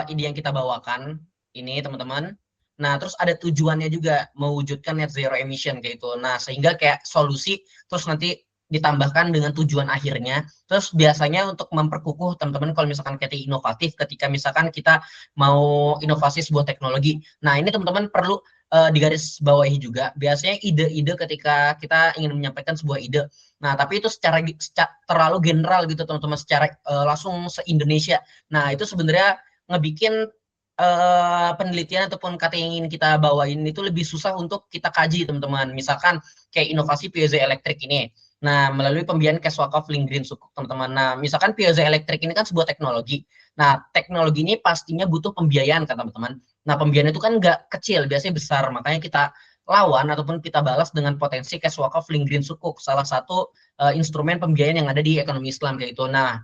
ide yang kita bawakan ini teman-teman. Nah, terus ada tujuannya juga mewujudkan net zero emission kayak gitu. Nah, sehingga kayak solusi terus nanti ditambahkan dengan tujuan akhirnya. Terus biasanya untuk memperkukuh teman-teman kalau misalkan kita inovatif ketika misalkan kita mau inovasi sebuah teknologi. Nah, ini teman-teman perlu digaris bawahi juga. Biasanya ide-ide ketika kita ingin menyampaikan sebuah ide. Nah, tapi itu secara terlalu general gitu teman-teman, secara langsung se-Indonesia. Nah, itu sebenarnya ngebikin penelitian ataupun kata yang ingin kita bawain itu lebih susah untuk kita kaji teman-teman. Misalkan kayak inovasi piezo elektrik ini. Nah, melalui pembiayaan Keswakaf Link Green Sukuk teman-teman. Nah, misalkan piezo elektrik ini kan sebuah teknologi. Nah, teknologi ini pastinya butuh pembiayaan kan teman-teman. Nah, pembiayaan itu kan nggak kecil, biasanya besar. Makanya kita lawan ataupun kita balas dengan potensi Keswakaf Link Green Sukuk, salah satu instrumen pembiayaan yang ada di ekonomi Islam kayak itu. Nah,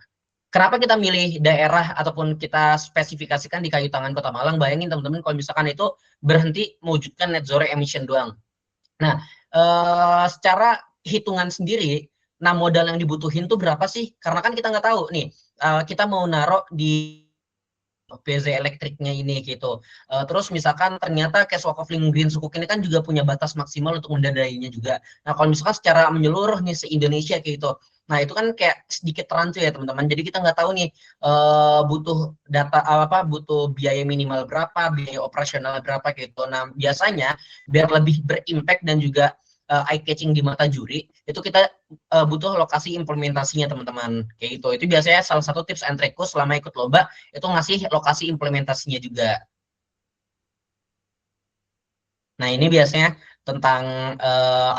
kenapa kita milih daerah ataupun kita spesifikasikan di Kayu Tangan Kota Malang? Bayangin teman-teman kalau misalkan itu berhenti mewujudkan net zero emission doang. Nah, secara hitungan sendiri, nah modal yang dibutuhin tuh berapa sih? Karena kan kita nggak tahu nih, kita mau naruh di PZ elektriknya ini gitu. Terus misalkan ternyata Cashwalk of Link Green Sukuk ini kan juga punya batas maksimal untuk mendanainya juga. Nah, kalau misalkan secara menyeluruh nih se-Indonesia kayak gitu. Nah, itu kan kayak sedikit rancu ya, teman-teman. Jadi kita nggak tahu nih butuh data apa butuh biaya minimal berapa, biaya operasional berapa gitu. Nah, biasanya biar lebih berimpact dan juga eye catching di mata juri, itu kita butuh lokasi implementasinya teman-teman kayak gitu. Itu biasanya salah satu tips and trikku selama ikut lomba itu ngasih lokasi implementasinya juga. Nah, ini biasanya tentang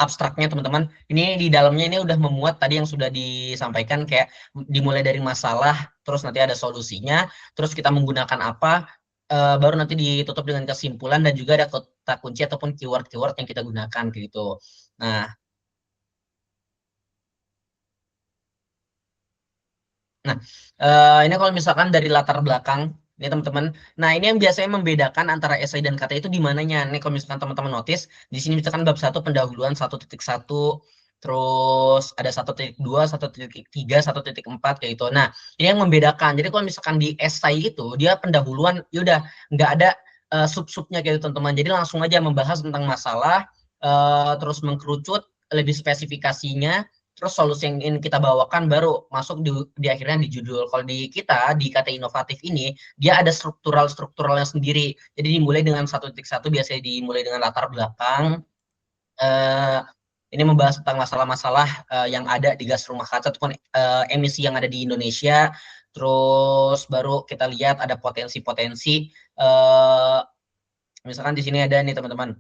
abstraknya teman-teman. Ini di dalamnya ini udah memuat tadi yang sudah disampaikan kayak dimulai dari masalah, terus nanti ada solusinya, terus kita menggunakan apa, baru nanti ditutup dengan kesimpulan dan juga ada kata kunci ataupun keyword-keyword yang kita gunakan gitu. Nah, Nah, ini kalau misalkan dari latar belakang, ini teman-teman. Nah, ini yang biasanya membedakan antara esai dan kata itu di mananya. Ini kalau misalkan teman-teman notice, di sini misalkan bab 1 pendahuluan 1.1, terus ada 1.2, 1.3, 1.4 kayak gitu. Nah, ini yang membedakan. Jadi kalau misalkan di esai itu dia pendahuluan, ya udah nggak ada sub-subnya kayak gitu, teman-teman. Jadi langsung aja membahas tentang masalah, terus mengkerucut lebih spesifikasinya, terus solusi yang ingin kita bawakan baru masuk di akhirnya di judul. Kalau di kita di kata inovatif ini dia ada strukturalnya sendiri. Jadi dimulai dengan 1.1 biasanya dimulai dengan latar belakang. Eh, ini membahas tentang masalah-masalah yang ada di gas rumah kaca ataupun emisi yang ada di Indonesia. Terus baru kita lihat ada potensi-potensi. Misalkan di sini ada nih teman-teman.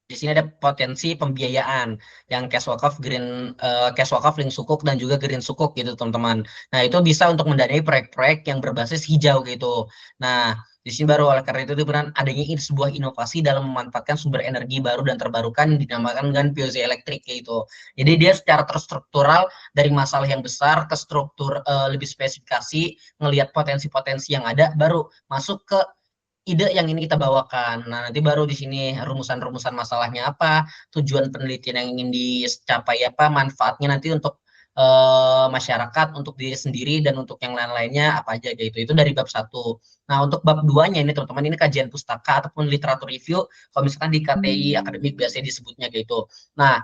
Di sini ada potensi pembiayaan yang cash wakaf cash wakaf link sukuk dan juga green sukuk gitu teman-teman. Nah, itu bisa untuk mendanai proyek-proyek yang berbasis hijau gitu. Nah, di sini baru oleh karena itu diperan adanya sebuah inovasi dalam memanfaatkan sumber energi baru dan terbarukan yang dinamakan dengan POZ elektrik gitu. Jadi dia secara terstruktural dari masalah yang besar ke struktur lebih spesifikasi, ngelihat potensi-potensi yang ada baru masuk ke ide yang ini kita bawakan. Nah, nanti baru di sini rumusan-rumusan masalahnya apa, tujuan penelitian yang ingin dicapai apa, manfaatnya nanti untuk masyarakat, untuk diri sendiri dan untuk yang lain-lainnya apa aja gitu. Itu dari bab 1. Nah, untuk bab 2-nya ini teman-teman ini kajian pustaka ataupun literatur review kalau misalkan di KTI akademik biasanya disebutnya gitu. Nah,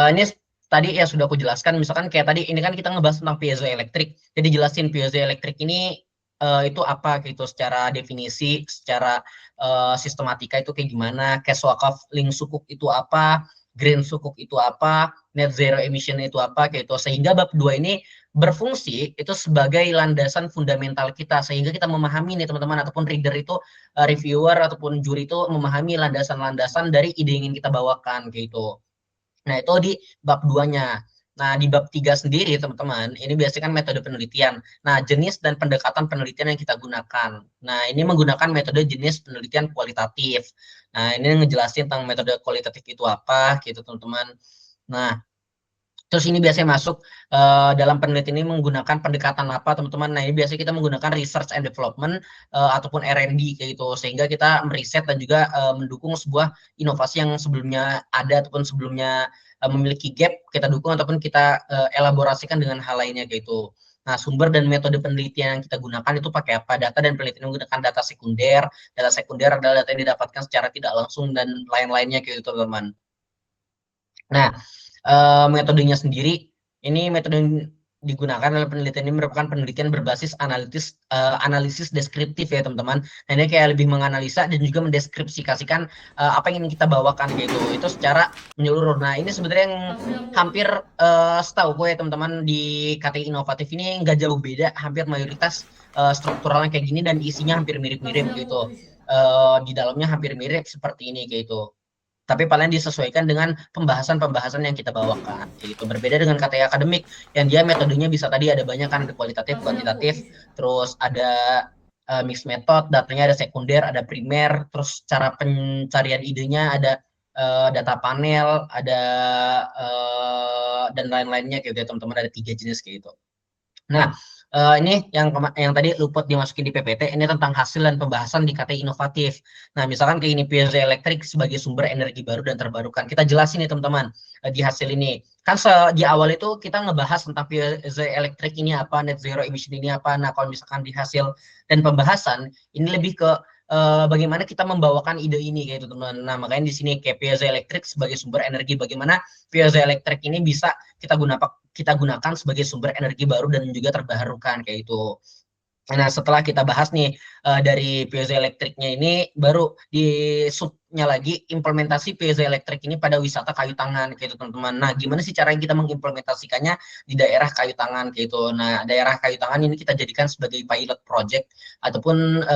ini tadi ya sudah aku jelaskan misalkan kayak tadi ini kan kita ngebahas tentang piezoelektrik. Jadi jelasin piezoelektrik ini itu apa gitu secara definisi, secara sistematika itu kayak gimana, cash wakaf link sukuk itu apa, green sukuk itu apa, net zero emission itu apa kayak itu. Sehingga bab 2 ini berfungsi itu sebagai landasan fundamental kita sehingga kita memahami nih teman-teman ataupun reader itu reviewer ataupun juri itu memahami landasan-landasan dari ide yang ingin kita bawakan gitu. Nah, itu di bab 2-nya. Nah, di bab 3 sendiri, teman-teman, ini biasanya kan metode penelitian. Nah, jenis dan pendekatan penelitian yang kita gunakan. Nah, ini menggunakan metode jenis penelitian kualitatif. Nah, ini ngejelasin tentang metode kualitatif itu apa, gitu, teman-teman. Nah, terus ini biasanya masuk dalam penelitian ini menggunakan pendekatan apa teman-teman. Nah, ini biasanya kita menggunakan research and development ataupun R&D kayak gitu sehingga kita meriset dan juga mendukung sebuah inovasi yang sebelumnya ada ataupun sebelumnya memiliki gap kita dukung ataupun kita elaborasikan dengan hal lainnya kayak gitu. Nah, sumber dan metode penelitian yang kita gunakan itu pakai apa? Data dan penelitian menggunakan data sekunder. Data sekunder adalah data yang didapatkan secara tidak langsung dan lain-lainnya gitu, teman-teman. Nah, metodenya sendiri, ini metode yang digunakan dalam penelitian ini merupakan penelitian berbasis analisis deskriptif ya teman-teman. Nah, ini kayak lebih menganalisa dan juga mendeskripsikan apa yang ingin kita bawakan gitu. Itu secara menyeluruh. Nah, ini sebenarnya yang hampir setahu gue ya teman-teman di KTI inovatif ini nggak jauh beda, hampir mayoritas strukturalnya kayak gini dan isinya hampir mirip-mirip gitu. Di dalamnya hampir mirip seperti ini kayak gitu, tapi paling disesuaikan dengan pembahasan-pembahasan yang kita bawakan. Kayak gitu. Berbeda dengan KTI akademik yang dia metodenya bisa tadi ada banyak kan, ada kualitatif, kuantitatif, terus ada mixed method, datanya ada sekunder, ada primer, terus cara pencarian idenya ada data panel, ada dan lain-lainnya kayak gitu teman-teman, ada 3 jenis kayak gitu. Nah, ini yang tadi luput dimasukin di PPT, ini tentang hasil dan pembahasan di KTI inovatif. Nah, misalkan kayak ini piezoelektrik sebagai sumber energi baru dan terbarukan. Kita jelasin nih teman-teman di hasil ini. Kan di awal itu kita ngebahas tentang piezoelektrik ini apa, net zero emission ini apa. Nah, kalau misalkan di hasil dan pembahasan, ini lebih ke bagaimana kita membawakan ide ini kayak itu teman-teman. Nah, makanya di sini kayak piezoelektrik sebagai sumber energi, bagaimana piezoelektrik ini bisa kita gunakan sebagai sumber energi baru dan juga terbarukan kayak itu. Nah, setelah kita bahas nih dari piezoelektriknya ini, baru di subnya lagi implementasi piezoelektrik ini pada wisata kayu tangan kayak itu teman-teman. Nah, gimana sih cara yang kita mengimplementasikannya di daerah kayu tangan kayak itu. Nah, daerah kayu tangan ini kita jadikan sebagai pilot project ataupun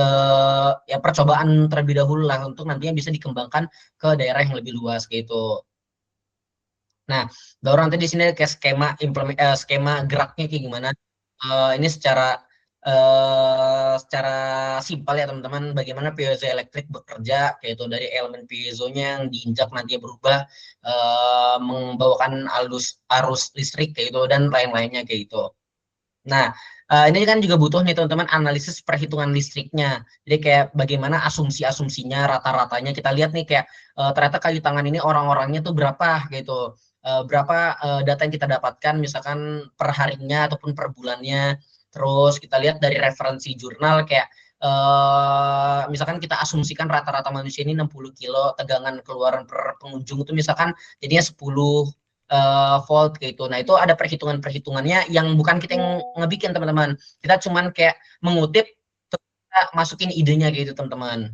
ya percobaan terlebih dahulu lah untuk nantinya bisa dikembangkan ke daerah yang lebih luas kayak itu. Nah, baru nanti di sini kayak skema geraknya kayak gimana. Ini secara simpel ya teman-teman, bagaimana piezoelektrik bekerja kayak itu dari elemen piezonya yang diinjak nantinya berubah membawakan arus listrik kayak itu dan lain-lainnya kayak gitu. Nah, ini kan juga butuh nih teman-teman analisis perhitungan listriknya. Jadi kayak bagaimana asumsi-asumsinya, rata-ratanya kita lihat nih kayak ternyata kayu tangan ini orang-orangnya tuh berapa gitu. Berapa data yang kita dapatkan misalkan per harinya ataupun per bulannya. Terus kita lihat dari referensi jurnal kayak misalkan kita asumsikan rata-rata manusia ini 60 kilo tegangan keluaran per pengunjung itu misalkan jadinya 10 volt gitu. Nah, itu ada perhitungan-perhitungannya yang bukan kita yang ngebikin, teman-teman. Kita cuman kayak mengutip, terus kita masukin idenya gitu, teman-teman.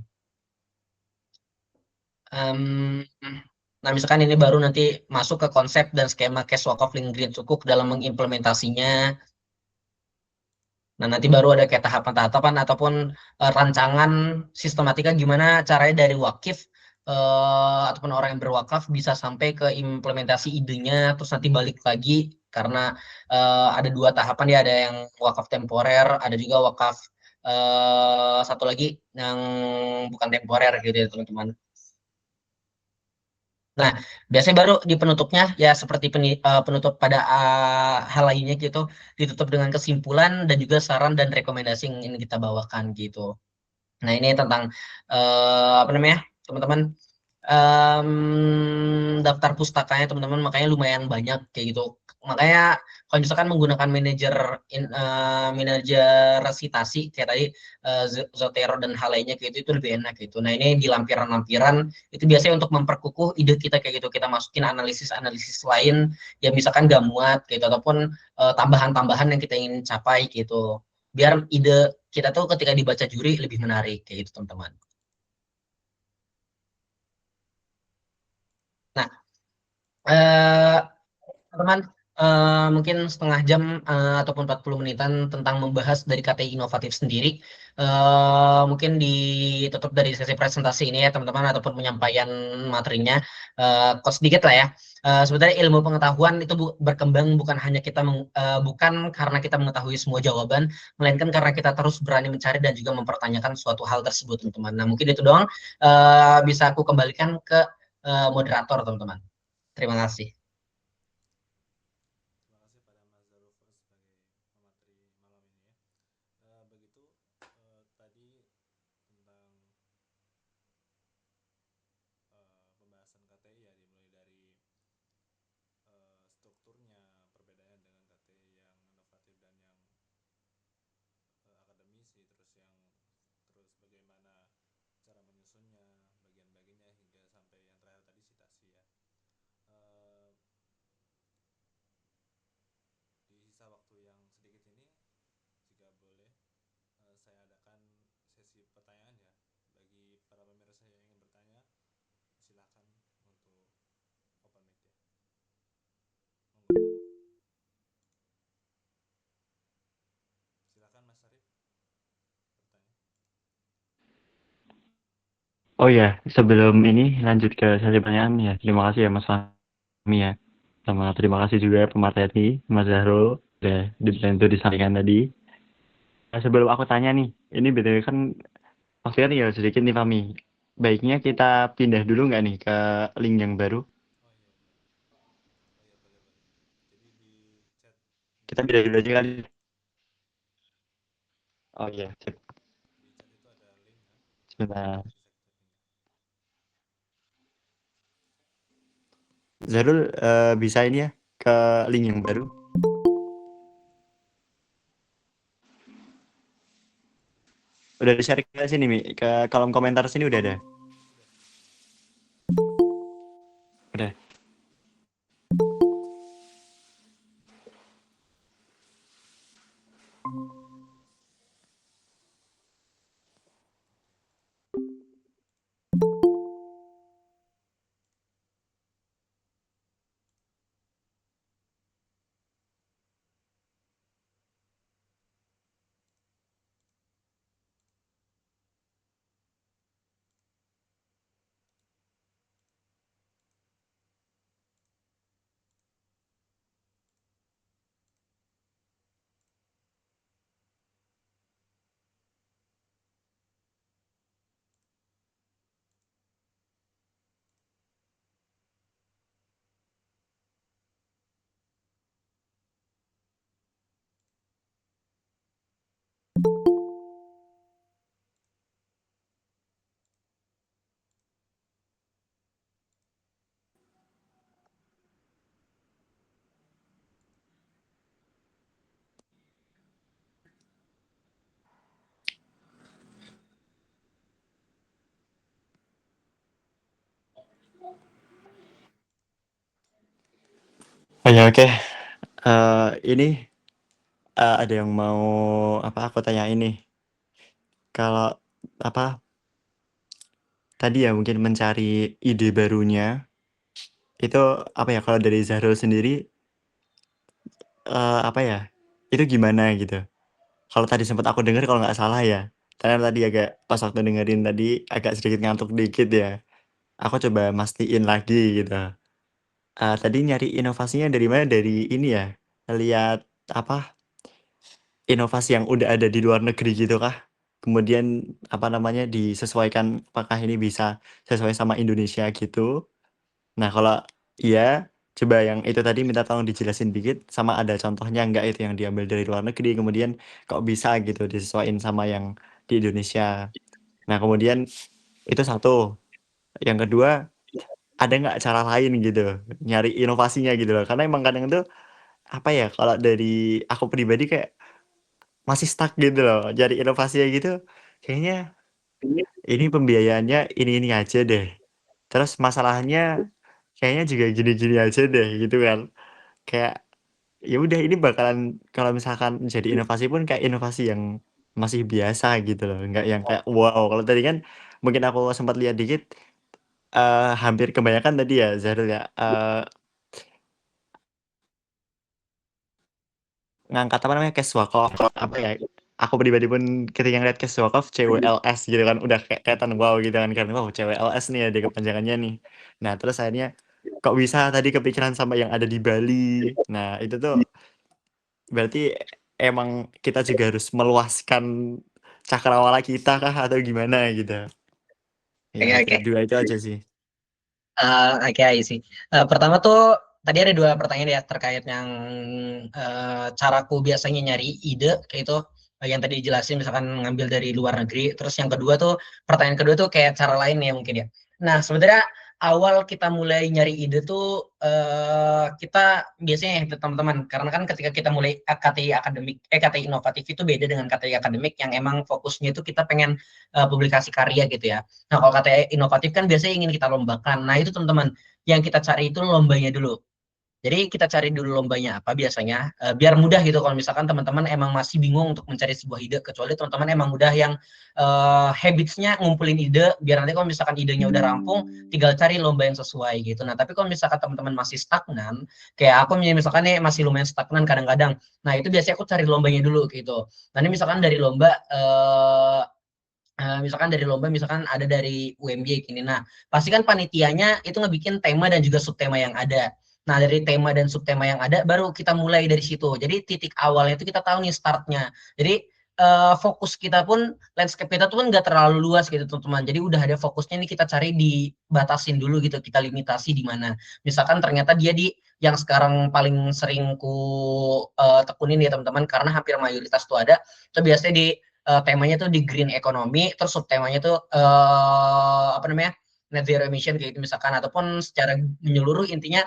Um, nah, misalkan ini baru nanti masuk ke konsep dan skema Cashwalk of Linggreen Sukuk dalam mengimplementasinya. Nah, nanti baru ada kayak tahapan-tahapan ataupun rancangan sistematika gimana caranya dari wakif ataupun orang yang berwakaf bisa sampai ke implementasi idenya, terus nanti balik lagi karena ada 2 tahapan ya, ada yang wakaf temporer, ada juga wakaf satu lagi yang bukan temporer gitu ya teman-teman. Nah, biasanya baru di penutupnya ya seperti penutup pada hal lainnya gitu, ditutup dengan kesimpulan dan juga saran dan rekomendasi yang ingin kita bawakan gitu. Nah, ini tentang apa namanya, teman-teman, daftar pustakanya teman-teman, makanya lumayan banyak kayak gitu. Makanya kalau misalkan menggunakan manajer citasi kayak tadi Zotero dan hal lainnya kayak itu lebih enak gitu. Nah, ini di lampiran-lampiran itu biasanya untuk memperkukuh ide kita kayak gitu. Kita masukin analisis-analisis lain yang misalkan gak muat gitu ataupun tambahan-tambahan yang kita ingin capai gitu. Biar ide kita tuh ketika dibaca juri lebih menarik kayak gitu, teman-teman. Nah, eh teman, mungkin setengah jam ataupun 40 menitan tentang membahas dari KTI inovatif sendiri. Mungkin ditutup dari sesi presentasi ini ya teman-teman ataupun penyampaian materinya. Kok sedikit lah ya. Sebenarnya ilmu pengetahuan itu berkembang bukan karena kita mengetahui semua jawaban, melainkan karena kita terus berani mencari dan juga mempertanyakan suatu hal tersebut teman-teman. Nah, mungkin itu doang bisa aku kembalikan ke moderator teman-teman. Terima kasih. Terima kasih pada Mas Zarufur sebagai pemateri malam ini ya. Begitu tadi tentang pembahasan KTI ya, dimulai dari strukturnya, perbedaannya dengan KTI yang inovatif dan yang saya adakan sesi pertanyaan ya. Bagi para pemirsa yang ingin bertanya, silakan untuk open mic ya. Monggo. Silakan Mas Arif bertanya. Oh ya, sebelum ini lanjut ke sesi pertanyaan ya. Terima kasih ya Mas Fahmi ya. Sama terima kasih juga pemateri Mas Zahrul udah dibantu disampaikan tadi. Nah, sebelum aku tanya nih, ini betul kan waktunya tinggal sedikit nih Fahmi. Baiknya kita pindah dulu nggak nih ke link yang baru? Oh iya iya. Oh iya boleh boleh. Jadi di chat Kita pindah dulu aja kali. Oh iya, sip. di chat itu ada link ya. Sebentar. Bisa kita pindah. Zahrul bisa ini ya ke link yang baru. Udah di-share ke sini Mi, ke kolom komentar sini udah ada. Udah. Udah. Oh ya oke. Ini ada yang mau apa aku tanya ini. Kalau apa tadi ya mungkin mencari ide barunya itu apa ya kalau dari Zahrul sendiri apa ya itu gimana gitu. Kalau tadi sempat aku dengar kalau nggak salah ya, karena tadi agak pas waktu dengerin tadi agak sedikit ngantuk dikit ya. Aku coba mastiin lagi gitu. Tadi nyari inovasinya dari mana? Dari ini ya, lihat apa inovasi yang udah ada di luar negeri gitu kah? Kemudian apa namanya disesuaikan apakah ini bisa sesuai sama Indonesia gitu? Nah, kalau iya, coba yang itu tadi minta tolong dijelasin dikit sama ada contohnya nggak itu yang diambil dari luar negeri kemudian kok bisa gitu disesuaikan sama yang di Indonesia. Nah, kemudian itu satu. Yang kedua, ada nggak cara lain gitu nyari inovasinya gitu loh. Karena emang kadang itu apa ya kalau dari aku pribadi kayak masih stuck gitu loh. Jadi inovasinya gitu kayaknya ini pembiayaannya ini aja deh. Terus masalahnya kayaknya juga gini-gini aja deh gitu kan. Kayak ya udah ini bakalan kalau misalkan jadi inovasi pun kayak inovasi yang masih biasa gitu loh, nggak yang kayak wow. Kalau tadi kan mungkin aku sempat lihat dikit hampir kebanyakan tadi ya Zahrul ya ngangkat apa namanya Cashwalk apa ya aku pribadi pun ketika ngeliat Cashwalk CWLS gitu kan udah kayak kelihatan wow gitu kan wow CWLS nih ada kepanjangannya nih. Nah terus akhirnya kok bisa tadi kepikiran sama yang ada di Bali. Nah itu tuh berarti emang kita juga harus meluaskan cakrawala kita kah atau gimana gitu. Ya Oke, itu oke. dua itu aja sih. Oke, I see. Pertama tuh tadi ada dua pertanyaan ya terkait yang caraku biasanya nyari ide kayak itu yang tadi dijelasin misalkan ngambil dari luar negeri. Terus yang kedua tuh pertanyaan kedua tuh kayak cara lain ya mungkin ya. Nah sebenarnya awal kita mulai nyari ide tuh kita biasanya ya teman-teman karena kan ketika kita mulai KTI akademik KTI inovatif itu beda dengan KTI akademik yang emang fokusnya itu kita pengen publikasi karya gitu ya. Nah, kalau KTI inovatif kan biasanya ingin kita lombakan. Nah, itu teman-teman yang kita cari itu lombanya dulu. Jadi kita cari dulu lombanya apa biasanya, biar mudah gitu kalau misalkan teman-teman emang masih bingung untuk mencari sebuah ide, kecuali teman-teman emang udah yang habits-nya ngumpulin ide, biar nanti kalau misalkan idenya udah rampung, tinggal cari lomba yang sesuai gitu. Nah, tapi kalau misalkan teman-teman masih stagnan, kayak aku misalkan nih masih lumayan stagnan kadang-kadang, nah itu biasanya aku cari lombanya dulu gitu. Nanti misalkan dari lomba misalkan ada dari UMY gini. Nah, pasti kan panitianya itu ngebikin tema dan juga subtema yang ada. Nah, dari tema dan subtema yang ada baru kita mulai dari situ. Jadi titik awalnya itu kita tahu nih startnya. Jadi fokus kita pun, landscape kita tuh kan nggak terlalu luas gitu teman-teman. Jadi udah ada fokusnya nih, kita cari dibatasin dulu gitu, kita limitasi di mana. Misalkan ternyata dia di yang sekarang paling sering tekunin ya teman-teman, karena hampir mayoritas tuh ada. Itu biasanya di temanya tuh di green economy, terus subtemanya tuh apa namanya, net zero emission kayak gitu misalkan, ataupun secara menyeluruh intinya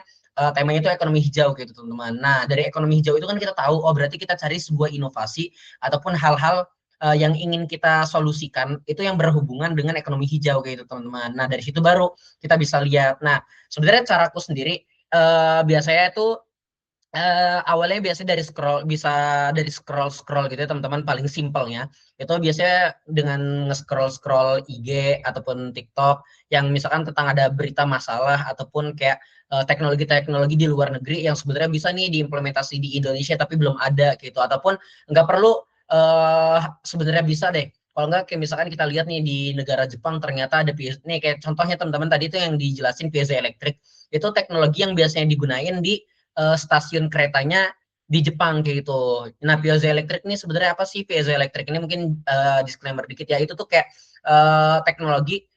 temanya itu ekonomi hijau gitu teman-teman. Nah, dari ekonomi hijau itu kan kita tahu, oh berarti kita cari sebuah inovasi ataupun hal-hal yang ingin kita solusikan itu yang berhubungan dengan ekonomi hijau kayak gitu teman-teman. Nah, dari situ baru kita bisa lihat. Nah, sebenarnya caraku sendiri biasanya itu awalnya biasanya dari scroll gitu ya teman-teman, paling simpelnya itu biasanya dengan nge-scroll IG ataupun TikTok yang misalkan tentang ada berita masalah ataupun kayak teknologi-teknologi di luar negeri yang sebenarnya bisa nih diimplementasi di Indonesia tapi belum ada gitu, ataupun nggak perlu sebenarnya bisa deh kalau nggak kayak misalkan kita lihat nih di negara Jepang ternyata ada nih kayak contohnya teman-teman tadi itu yang dijelasin piezoelektrik, itu teknologi yang biasanya digunain di stasiun keretanya di Jepang kayak gitu. Nah, piezoelektrik ini sebenarnya apa sih? Piezoelektrik ini mungkin disclaimer dikit ya, itu tuh kayak teknologi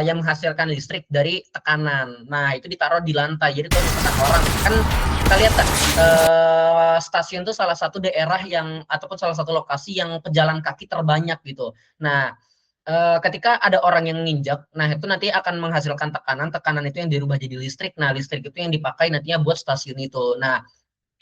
yang menghasilkan listrik dari tekanan. Nah, itu ditaruh di lantai. Jadi kalau misalkan orang kan kita lihat stasiun itu salah satu daerah yang ataupun salah satu lokasi yang pejalan kaki terbanyak gitu. Nah, ketika ada orang yang nginjak, nah itu nanti akan menghasilkan tekanan itu yang dirubah jadi listrik. Nah, listrik itu yang dipakai nantinya buat stasiun itu. Nah,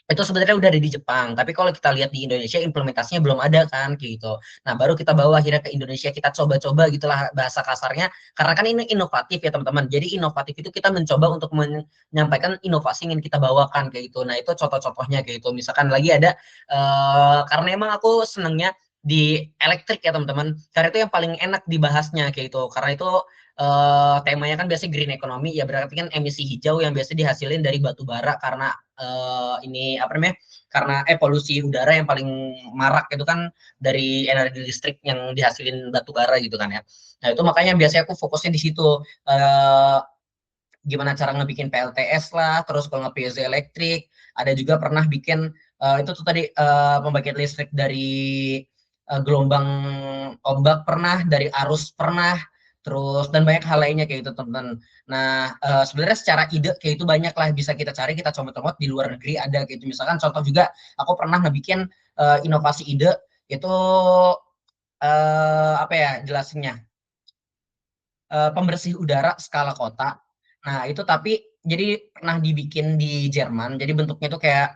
itu sebenarnya udah ada di Jepang, tapi kalau kita lihat di Indonesia implementasinya belum ada kan gitu. Nah, baru kita bawa akhirnya ke Indonesia, kita coba-coba gitulah bahasa kasarnya, karena kan ini inovatif ya teman-teman. Jadi inovatif itu kita mencoba untuk menyampaikan inovasi yang ingin kita bawakan kayak gitu. Nah, itu contoh-contohnya kayak gitu. Misalkan lagi ada karena emang aku senengnya di elektrik ya teman-teman, karena itu yang paling enak dibahasnya kayak gitu, karena itu temanya kan biasanya green economy ya, berarti kan emisi hijau yang biasa dihasilin dari batu bara, karena ini apa namanya, karena polusi udara yang paling marak itu kan dari energi listrik yang dihasilin batu bara gitu kan ya. Nah, itu makanya biasanya aku fokusnya di situ, gimana cara ngebikin PLTS lah, terus kalau nge-PLC elektrik, ada juga pernah bikin itu tuh tadi pembangkit listrik dari gelombang ombak pernah, dari arus pernah, terus dan banyak hal lainnya kayak gitu teman-teman. Nah, sebenarnya secara ide kayak itu banyak lah bisa kita cari, kita comot-comot di luar negeri ada gitu. Misalkan contoh juga aku pernah ngebikin inovasi ide itu apa ya jelasinnya, pembersih udara skala kota. Nah, itu tapi jadi pernah dibikin di Jerman. Jadi bentuknya itu kayak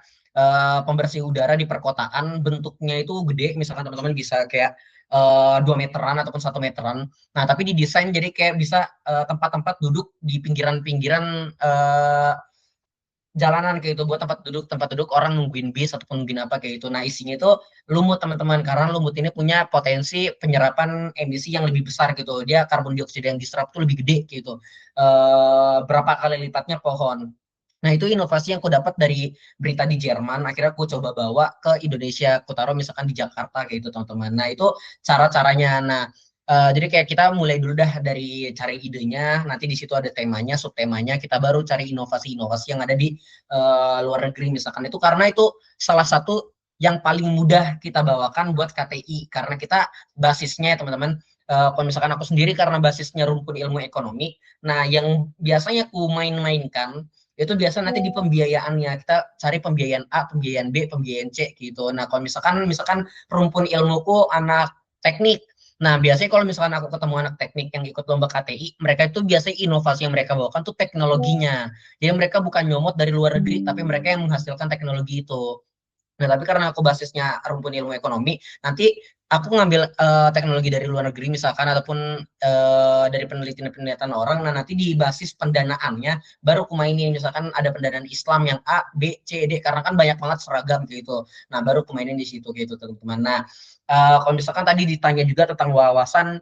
pembersih udara di perkotaan, bentuknya itu gede, misalkan teman-teman bisa kayak 2 meteran ataupun 1 meteran. Nah, tapi didesain jadi kayak bisa tempat-tempat duduk di pinggiran-pinggiran jalanan kayak itu, buat tempat duduk orang nungguin bis ataupun nungguin apa kayak itu. Nah, isinya itu lumut teman-teman, karena lumut ini punya potensi penyerapan emisi yang lebih besar gitu. Dia karbon dioksida yang diserap tuh lebih gede gitu, berapa kali lipatnya pohon. Nah, itu inovasi yang aku dapat dari berita di Jerman, akhirnya aku coba bawa ke Indonesia, aku taruh misalkan di Jakarta kayak gitu teman-teman. Nah, itu cara-caranya. Nah, jadi kayak kita mulai dulu dah dari cari idenya, nanti di situ ada temanya, subtemanya, kita baru cari inovasi-inovasi yang ada di luar negeri misalkan. Itu karena itu salah satu yang paling mudah kita bawakan buat KTI, karena kita basisnya teman-teman, kalau misalkan aku sendiri karena basisnya rumpun ilmu ekonomi, nah yang biasanya aku main-mainkan itu biasa nanti di pembiayaannya, kita cari pembiayaan A, pembiayaan B, pembiayaan C gitu. Nah, kalau misalkan rumpun ilmuku anak teknik, nah, biasanya kalau misalkan aku ketemu anak teknik yang ikut lomba KTI, mereka itu biasanya inovasi yang mereka bawakan tuh teknologinya. Jadi mereka bukan nyomot dari luar negeri, tapi mereka yang menghasilkan teknologi itu. Nah, tapi karena aku basisnya rumpun ilmu ekonomi, nanti aku ngambil teknologi dari luar negeri misalkan ataupun dari penelitian-penelitian orang, nah nanti di basis pendanaannya baru aku mainin misalkan ada pendanaan Islam yang A, B, C, D karena kan banyak banget seragam gitu. Nah, baru aku mainin di situ gitu teman-teman. Nah, kalau misalkan tadi ditanya juga tentang wawasan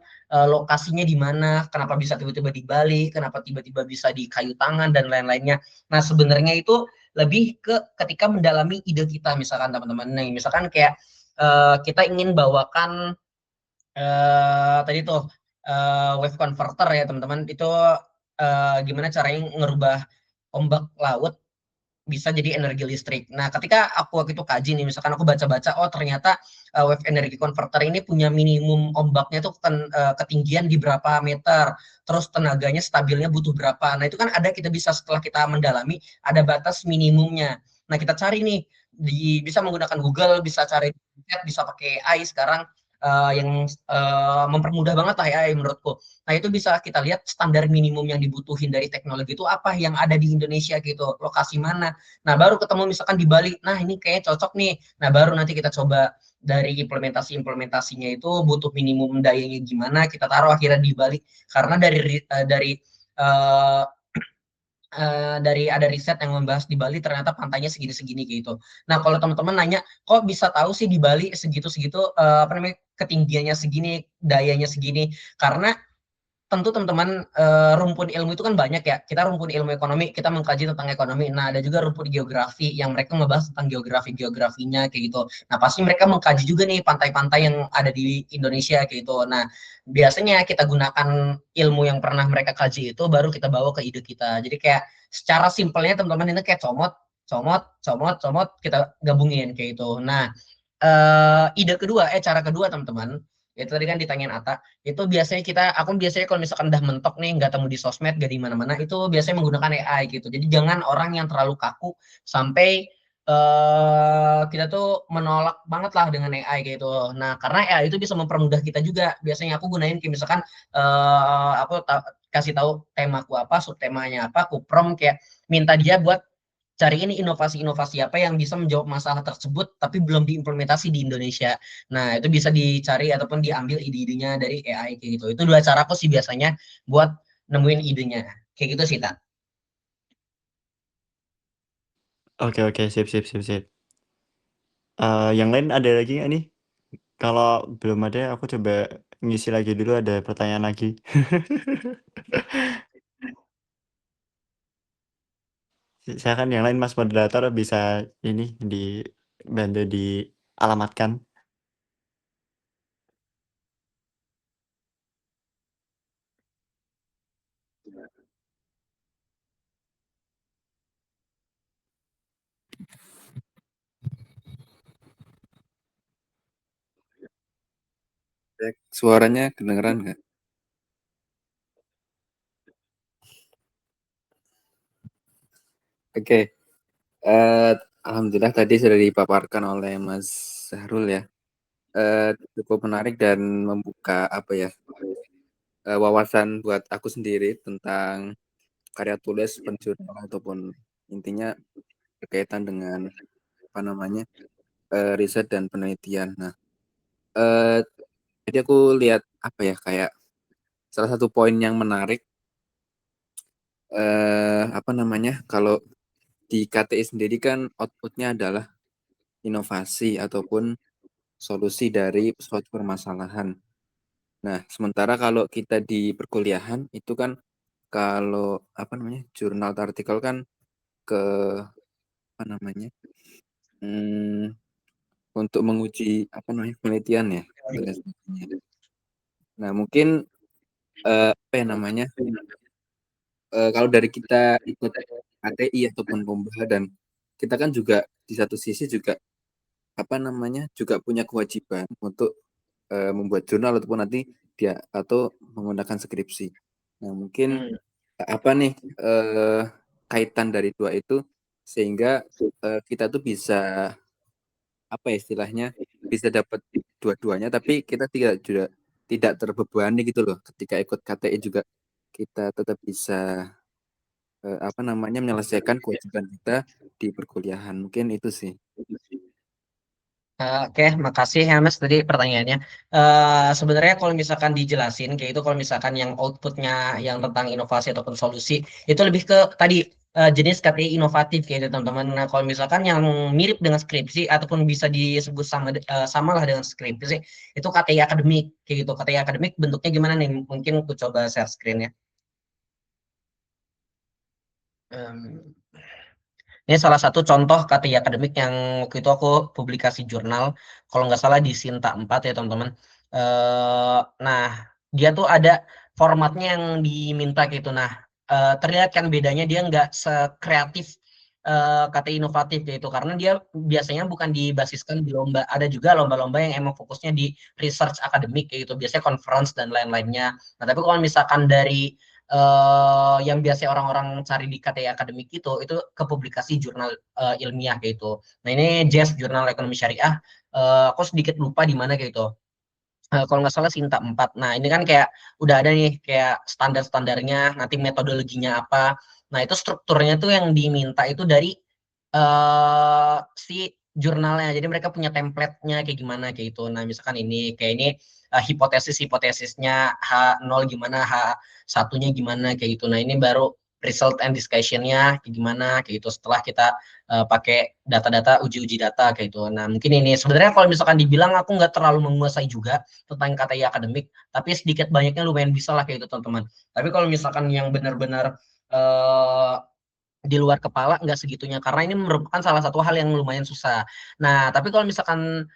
lokasinya di mana, kenapa bisa tiba-tiba di Bali, kenapa tiba-tiba bisa di Kayu Tangan dan lain-lainnya. Nah, sebenarnya itu lebih ke ketika mendalami ide kita misalkan teman-teman nih misalkan kayak kita ingin bawakan tadi tuh wave converter ya teman-teman itu gimana caranya ngerubah ombak laut bisa jadi energi listrik. Nah, ketika aku waktu itu kaji nih, misalkan aku baca-baca, oh ternyata wave energy converter ini punya minimum ombaknya tuh ketinggian di berapa meter, terus tenaganya stabilnya butuh berapa. Nah, itu kan ada kita bisa setelah kita mendalami, ada batas minimumnya. Nah, kita cari nih, bisa menggunakan Google, bisa cari, bisa pakai AI sekarang, yang mempermudah banget lah AI menurutku. Nah, itu bisa kita lihat standar minimum yang dibutuhin dari teknologi itu apa yang ada di Indonesia gitu, lokasi mana. Nah, baru ketemu misalkan di Bali, nah ini kayaknya cocok nih. Nah, baru nanti kita coba dari implementasinya itu butuh minimum dayanya gimana, kita taruh akhirnya di Bali. Karena uh, dari ada riset yang membahas di Bali ternyata pantainya segini-segini gitu. Nah, kalau teman-teman nanya, kok bisa tahu sih di Bali segitu-segitu apa namanya ketinggiannya segini, dayanya segini? Karena tentu teman-teman rumpun ilmu itu kan banyak ya. Kita rumpun ilmu ekonomi, kita mengkaji tentang ekonomi. Nah, ada juga rumpun geografi yang mereka membahas tentang geografinya kayak gitu. Nah, pasti mereka mengkaji juga nih pantai-pantai yang ada di Indonesia kayak gitu. Nah, biasanya kita gunakan ilmu yang pernah mereka kaji itu baru kita bawa ke ide kita. Jadi kayak secara simpelnya teman-teman ini kayak comot, comot, comot, comot kita gabungin kayak gitu. Nah, cara kedua teman-teman itu tadi kan ditanyain Ata itu biasanya aku biasanya kalau misalkan udah mentok nih nggak temu di sosmed gak di mana-mana itu biasanya menggunakan AI gitu jadi jangan orang yang terlalu kaku sampai kita tuh menolak banget lah dengan AI gitu nah karena AI itu bisa mempermudah kita juga biasanya aku gunain kayak misalkan kasih tahu temaku apa subtemanya apa aku prompt kayak minta dia buat cari ini inovasi-inovasi apa yang bisa menjawab masalah tersebut tapi belum diimplementasi di Indonesia. Nah, itu bisa dicari ataupun diambil ide-idenya dari AI kayak gitu. Itu dua caraku sih biasanya buat nemuin idenya. Kayak gitu sih, Tak. Oke oke, sip sip sip sip. Yang lain ada lagi nggak nih? Kalau belum ada aku coba ngisi lagi dulu ada pertanyaan lagi. Silakan yang lain Mas moderator bisa ini dibantu dialamatkan. Suaranya kedengeran nggak? Oke, alhamdulillah tadi sudah dipaparkan oleh Mas Zahrul ya. Cukup menarik dan membuka apa ya wawasan buat aku sendiri tentang karya tulis penjurnal ataupun intinya berkaitan dengan apa namanya riset dan penelitian. Nah, eh, jadi aku lihat apa ya kayak salah satu poin yang menarik apa namanya kalau di KTI sendiri kan outputnya adalah inovasi ataupun solusi dari suatu permasalahan. Nah, sementara kalau kita di perkuliahan itu kan kalau apa namanya jurnal atau artikel kan ke apa namanya hmm, untuk menguji apa namanya penelitian ya dan lain sebagainya. Nah, mungkin apa ya namanya kalau dari kita ikut ATI ataupun Pembaha dan kita kan juga di satu sisi juga apa namanya juga punya kewajiban untuk membuat jurnal ataupun nanti dia atau menggunakan skripsi. Nah, mungkin apa nih kaitan dari dua itu sehingga kita tuh bisa apa ya istilahnya bisa dapat dua-duanya tapi kita tidak terbebani gitu loh ketika ikut KTI juga kita tetap bisa apa namanya menyelesaikan kewajiban kita di perkuliahan mungkin itu sih. Oke, makasih ya Mas tadi pertanyaannya. Sebenarnya kalau misalkan dijelasin kayak itu, kalau misalkan yang outputnya yang tentang inovasi ataupun solusi itu lebih ke tadi jenis KTI inovatif kayak itu teman-teman. Nah kalau misalkan yang mirip dengan skripsi ataupun bisa disebut sama lah dengan skripsi itu KTI akademik kayak gitu. KTI akademik bentuknya gimana nih? Mungkin aku coba share screen ya. Em, Ini salah satu contoh KTI akademik yang waktu itu aku publikasi jurnal, kalau nggak salah di Sinta 4 ya teman-teman. Nah, dia tuh ada formatnya yang diminta gitu. Nah, terlihat kan bedanya dia nggak sekreatif KTI inovatif gitu, karena dia biasanya bukan dibasiskan di lomba. Ada juga lomba-lomba yang emang fokusnya di research akademik kayak gitu, biasanya conference dan lain-lainnya. Nah, tapi kalau misalkan dari yang biasa orang-orang cari di KTI akademik itu ke publikasi jurnal ilmiah kayak gitu. Nah ini JES Jurnal Ekonomi Syariah, aku sedikit lupa di mana kayak gitu. Kalau nggak salah Sinta 4. Nah ini kan kayak udah ada nih kayak standar-standarnya, nanti metodologinya apa. Nah itu strukturnya tuh yang diminta itu dari si jurnalnya. Jadi mereka punya template-nya kayak gimana kayak gitu. Nah misalkan ini kayak ini hipotesisnya H0 gimana, H1-nya gimana kayak gitu. Nah ini baru result and discussion-nya kayak gimana kayak gitu setelah kita pakai data-data uji-uji data kayak gitu. Nah mungkin ini sebenarnya kalau misalkan dibilang aku nggak terlalu menguasai juga tentang KTI akademik, tapi sedikit banyaknya lumayan bisa lah kayak gitu teman-teman. Tapi kalau misalkan yang benar-benar uh, di luar kepala nggak segitunya, karena ini merupakan salah satu hal yang lumayan susah. Nah tapi kalau misalkan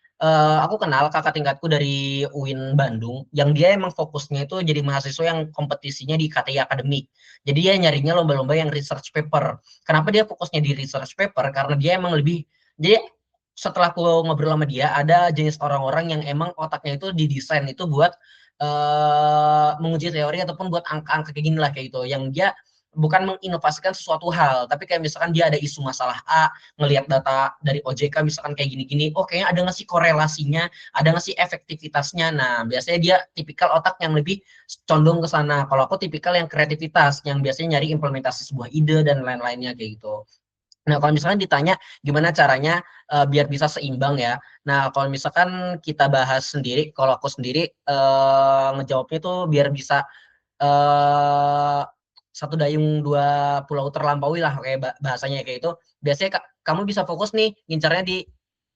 aku kenal kakak tingkatku dari UIN Bandung yang dia emang fokusnya itu jadi mahasiswa yang kompetisinya di KTI akademik, jadi dia nyarinya lomba-lomba yang research paper. Kenapa dia fokusnya di research paper? Karena dia emang lebih, jadi setelah aku ngobrol sama dia ada jenis orang-orang yang emang otaknya itu didesain itu buat menguji teori ataupun buat angka-angka kayak gini lah kayak gitu, yang dia bukan menginovasikan sesuatu hal, tapi kayak misalkan dia ada isu masalah A, ngelihat data dari OJK misalkan kayak gini-gini, oh kayaknya ada nggak sih korelasinya, ada nggak sih efektivitasnya. Nah biasanya dia tipikal otak yang lebih condong ke sana. Kalau aku tipikal yang kreativitas, yang biasanya nyari implementasi sebuah ide dan lain-lainnya kayak gitu. Nah, kalau misalkan ditanya gimana caranya biar bisa seimbang ya. Nah, kalau misalkan kita bahas sendiri, kalau aku sendiri ngejawabnya tuh biar bisa eh satu dayung dua pulau terlampaui lah kayak bahasanya kayak itu. Biasanya kamu bisa fokus nih ngincarnya di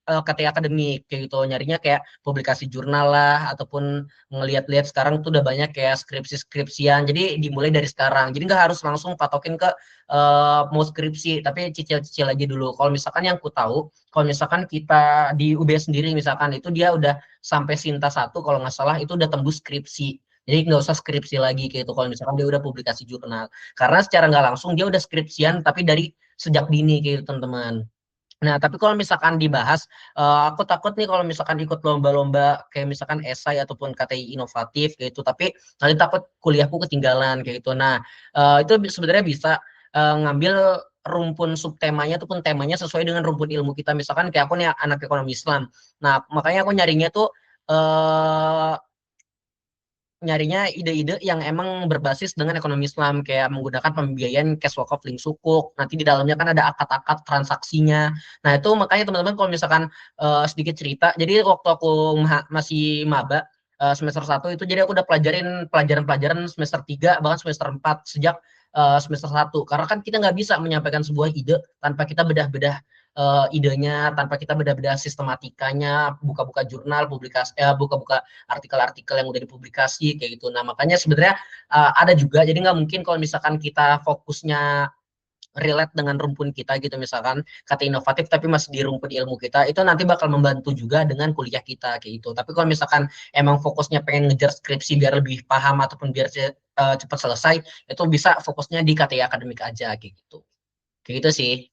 KTI akademik kayak gitu, nyarinya kayak publikasi jurnal lah ataupun ngelihat-lihat sekarang tuh udah banyak kayak skripsi-skripsian. Jadi dimulai dari sekarang. Jadi nggak harus langsung patokin ke mau skripsi, tapi cicil-cicil aja dulu. Kalau misalkan yang ku tahu, kalau misalkan kita di UB sendiri misalkan itu dia udah sampai Sinta 1 kalau nggak salah itu udah tembus skripsi. Jadi nggak usah skripsi lagi kayak itu kalau misalkan dia udah publikasi jurnal. Karena secara nggak langsung dia udah skripsian tapi dari sejak dini kayak gitu teman-teman. Nah, tapi kalau misalkan dibahas, aku takut nih kalau misalkan ikut lomba-lomba kayak misalkan esai ataupun KTI inovatif kayak gitu, tapi nanti takut kuliahku ketinggalan kayak gitu. Nah, itu sebenarnya bisa ngambil rumpun subtemanya ataupun temanya sesuai dengan rumpun ilmu kita. Misalkan kayak aku nih anak ekonomi Islam. Nah, makanya aku nyarinya tuh eh, nyarinya ide-ide yang emang berbasis dengan ekonomi Islam kayak menggunakan pembiayaan cash wakaf link sukuk. Nanti di dalamnya kan ada akad-akad transaksinya. Nah, itu makanya teman-teman kalau misalkan sedikit cerita. Jadi waktu aku masih maba semester 1 itu jadi aku udah pelajarin pelajaran-pelajaran semester 3 bahkan semester 4 sejak semester 1. Karena kan kita nggak bisa menyampaikan sebuah ide tanpa kita bedah-bedah idenya, tanpa kita bedah-bedah sistematikanya, buka-buka jurnal, publikasi, buka-buka artikel-artikel yang udah dipublikasi kayak gitu. Nah makanya sebenarnya ada juga, jadi nggak mungkin kalau misalkan kita fokusnya relate dengan rumpun kita gitu, misalkan kata inovatif tapi masih di rumpun ilmu kita, itu nanti bakal membantu juga dengan kuliah kita kayak gitu. Tapi kalau misalkan emang fokusnya pengen ngejar skripsi biar lebih paham ataupun biar cepat selesai, itu bisa fokusnya di KTI akademik aja kayak gitu sih.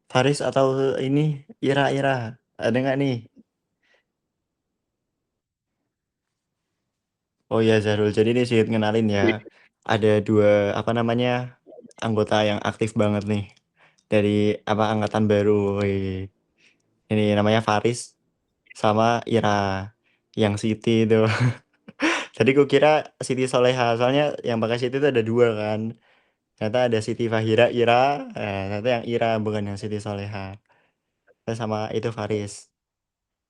Faris atau ini Ira ada nggak nih? Oh ya Zarul, jadi ini sih ngenalin ya. Ada dua apa namanya anggota yang aktif banget nih dari angkatan baru. Wih. Ini namanya Faris sama Ira yang Siti itu. Tadi kukira Siti Soleha, soalnya yang pakai Siti itu ada 2 kan. Ternyata ada Siti Fahira, Ira, ternyata yang Ira bukan yang Siti Soleha. Terus sama itu Faris.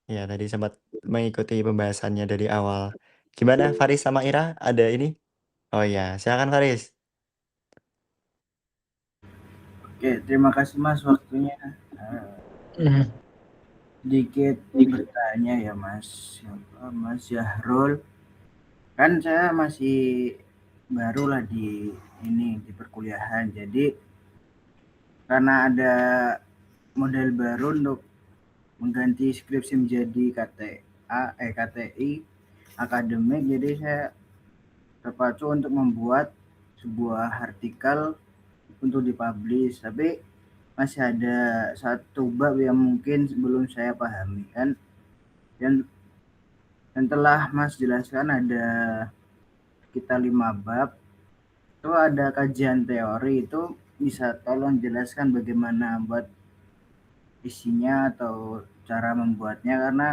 Ya, tadi sempat mengikuti pembahasannya dari awal. Gimana Faris sama Ira? Ada ini? Oh iya, silakan Faris. Oke, terima kasih Mas waktunya. Sedikit bertanya ya Mas, Mas Syahrul. Kan saya masih baru lah di perkuliahan. Jadi karena ada model baru untuk mengganti skripsi menjadi KTI akademik, jadi saya terpacu untuk membuat sebuah artikel untuk dipublish, tapi masih ada satu bab yang mungkin belum saya pahami kan, dan telah Mas jelaskan ada kita 5 bab itu ada kajian teori, itu bisa tolong jelaskan bagaimana buat isinya atau cara membuatnya, karena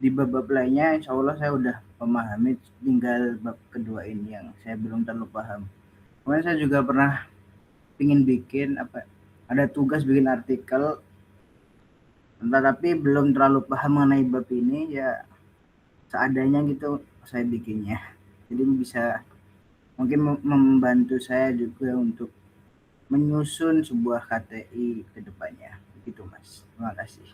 di bab-bab lainnya insya Allah saya udah memahami, tinggal bab kedua ini yang saya belum terlalu paham. Kemudian saya juga pernah ingin bikin ada tugas bikin artikel, tetapi belum terlalu paham mengenai bab ini, ya seadanya gitu saya bikinnya. Jadi bisa mungkin membantu saya juga untuk menyusun sebuah KTI ke depannya. Begitu Mas. Terima kasih.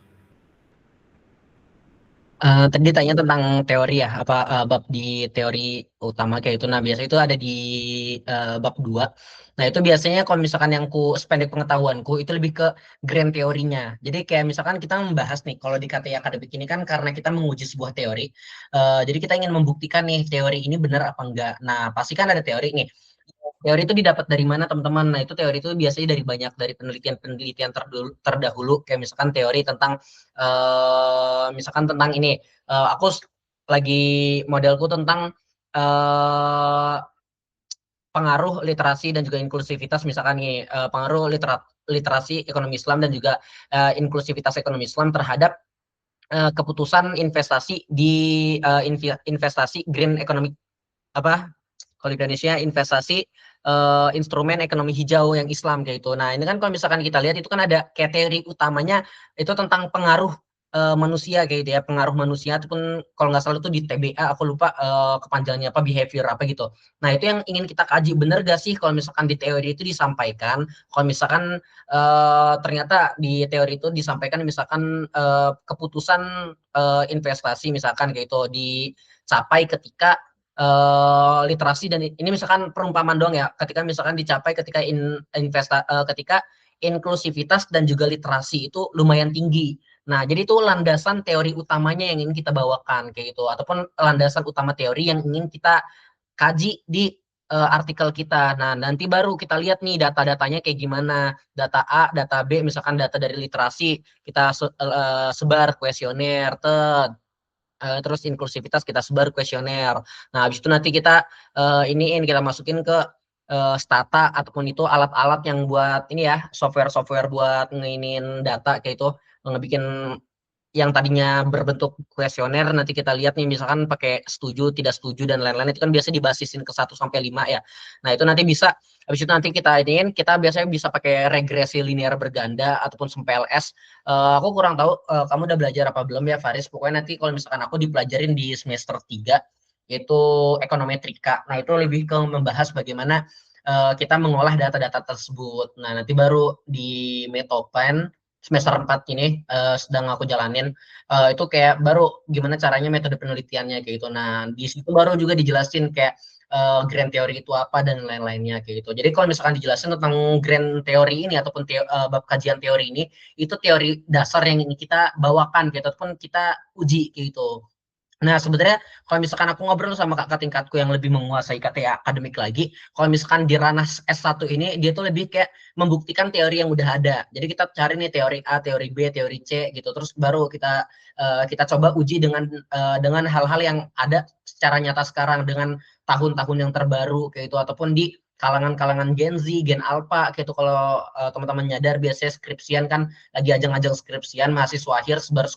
Tadi ditanya tentang teori ya, bab di teori utama kayak itu. Nah, biasa itu ada di bab 2. Nah, itu biasanya kalau misalkan yang sependek pengetahuanku itu lebih ke grand teorinya. Jadi kayak misalkan kita membahas nih, kalau di KTI akademik ini kan karena kita menguji sebuah teori, jadi kita ingin membuktikan nih teori ini benar apa enggak. Nah, pasti kan ada teori nih. Teori itu didapat dari mana teman-teman? Nah, itu teori itu biasanya dari penelitian terdahulu, kayak misalkan teori tentang misalkan tentang ini, aku lagi modelku tentang pengaruh literasi dan juga inklusivitas, misalkan nih, pengaruh literasi ekonomi Islam dan juga inklusivitas ekonomi Islam terhadap keputusan investasi di investasi green economic, kalau di Indonesia investasi instrumen ekonomi hijau yang Islam kayak gitu. Nah, ini kan kalau misalkan kita lihat itu kan ada kayak teori utamanya itu tentang pengaruh manusia kayak gitu ya, pengaruh manusia ataupun kalau nggak salah itu di TBA, aku lupa kepanjangannya apa, behavior apa gitu. Nah, itu yang ingin kita kaji, bener gak sih kalau misalkan di teori itu disampaikan, kalau misalkan ternyata di teori itu disampaikan misalkan keputusan investasi misalkan kayak gitu dicapai ketika literasi, dan ini misalkan perumpamaan doang ya, ketika misalkan dicapai ketika ketika inklusivitas dan juga literasi itu lumayan tinggi. Nah, jadi itu landasan teori utamanya yang ingin kita bawakan kayak gitu, ataupun landasan utama teori yang ingin kita kaji di artikel kita. Nah, nanti baru kita lihat nih data-datanya kayak gimana. Data A, data B, misalkan data dari literasi kita sebar kuesioner, terus inklusivitas kita sebar kuesioner. Nah, habis itu nanti kita kita masukin ke Stata ataupun itu alat-alat yang buat ini ya, software-software buat ngeinin data kayak itu, ngebikin yang tadinya berbentuk kuesioner, nanti kita lihat nih misalkan pakai setuju, tidak setuju dan lain-lain, itu kan biasa dibasisin ke 1 sampai 5 ya. Nah, itu nanti bisa, habis itu nanti kita biasanya bisa pakai regresi linear berganda ataupun SMPLS. Aku kurang tahu kamu udah belajar apa belum ya Faris. Pokoknya nanti kalau misalkan aku dipelajarin di semester 3 yaitu ekonometrika. Nah, itu lebih ke membahas bagaimana kita mengolah data-data tersebut. Nah, nanti baru di Metopen semester 4 ini sedang aku jalanin, itu kayak baru gimana caranya metode penelitiannya kayak gitu. Nah, di situ baru juga dijelasin kayak grand theory itu apa dan lain-lainnya kayak gitu. Jadi kalau misalkan dijelasin tentang grand theory ini ataupun bab kajian teori ini, itu teori dasar yang ingin kita bawakan gitu, ataupun kita uji kayak gitu. Nah, sebenarnya kalau misalkan aku ngobrol sama kakak tingkatku yang lebih menguasai KTI akademik lagi, kalau misalkan di ranah S1 ini, dia tuh lebih kayak membuktikan teori yang udah ada. Jadi kita cari nih teori A, teori B, teori C gitu. Terus baru kita coba uji dengan hal-hal yang ada secara nyata sekarang, dengan tahun-tahun yang terbaru kayak itu, ataupun di kalangan-kalangan Gen Z, Gen Alpha gitu. Kalau teman-teman nyadar biasanya skripsian kan lagi ajang-ajang skripsian mahasiswa akhir sebar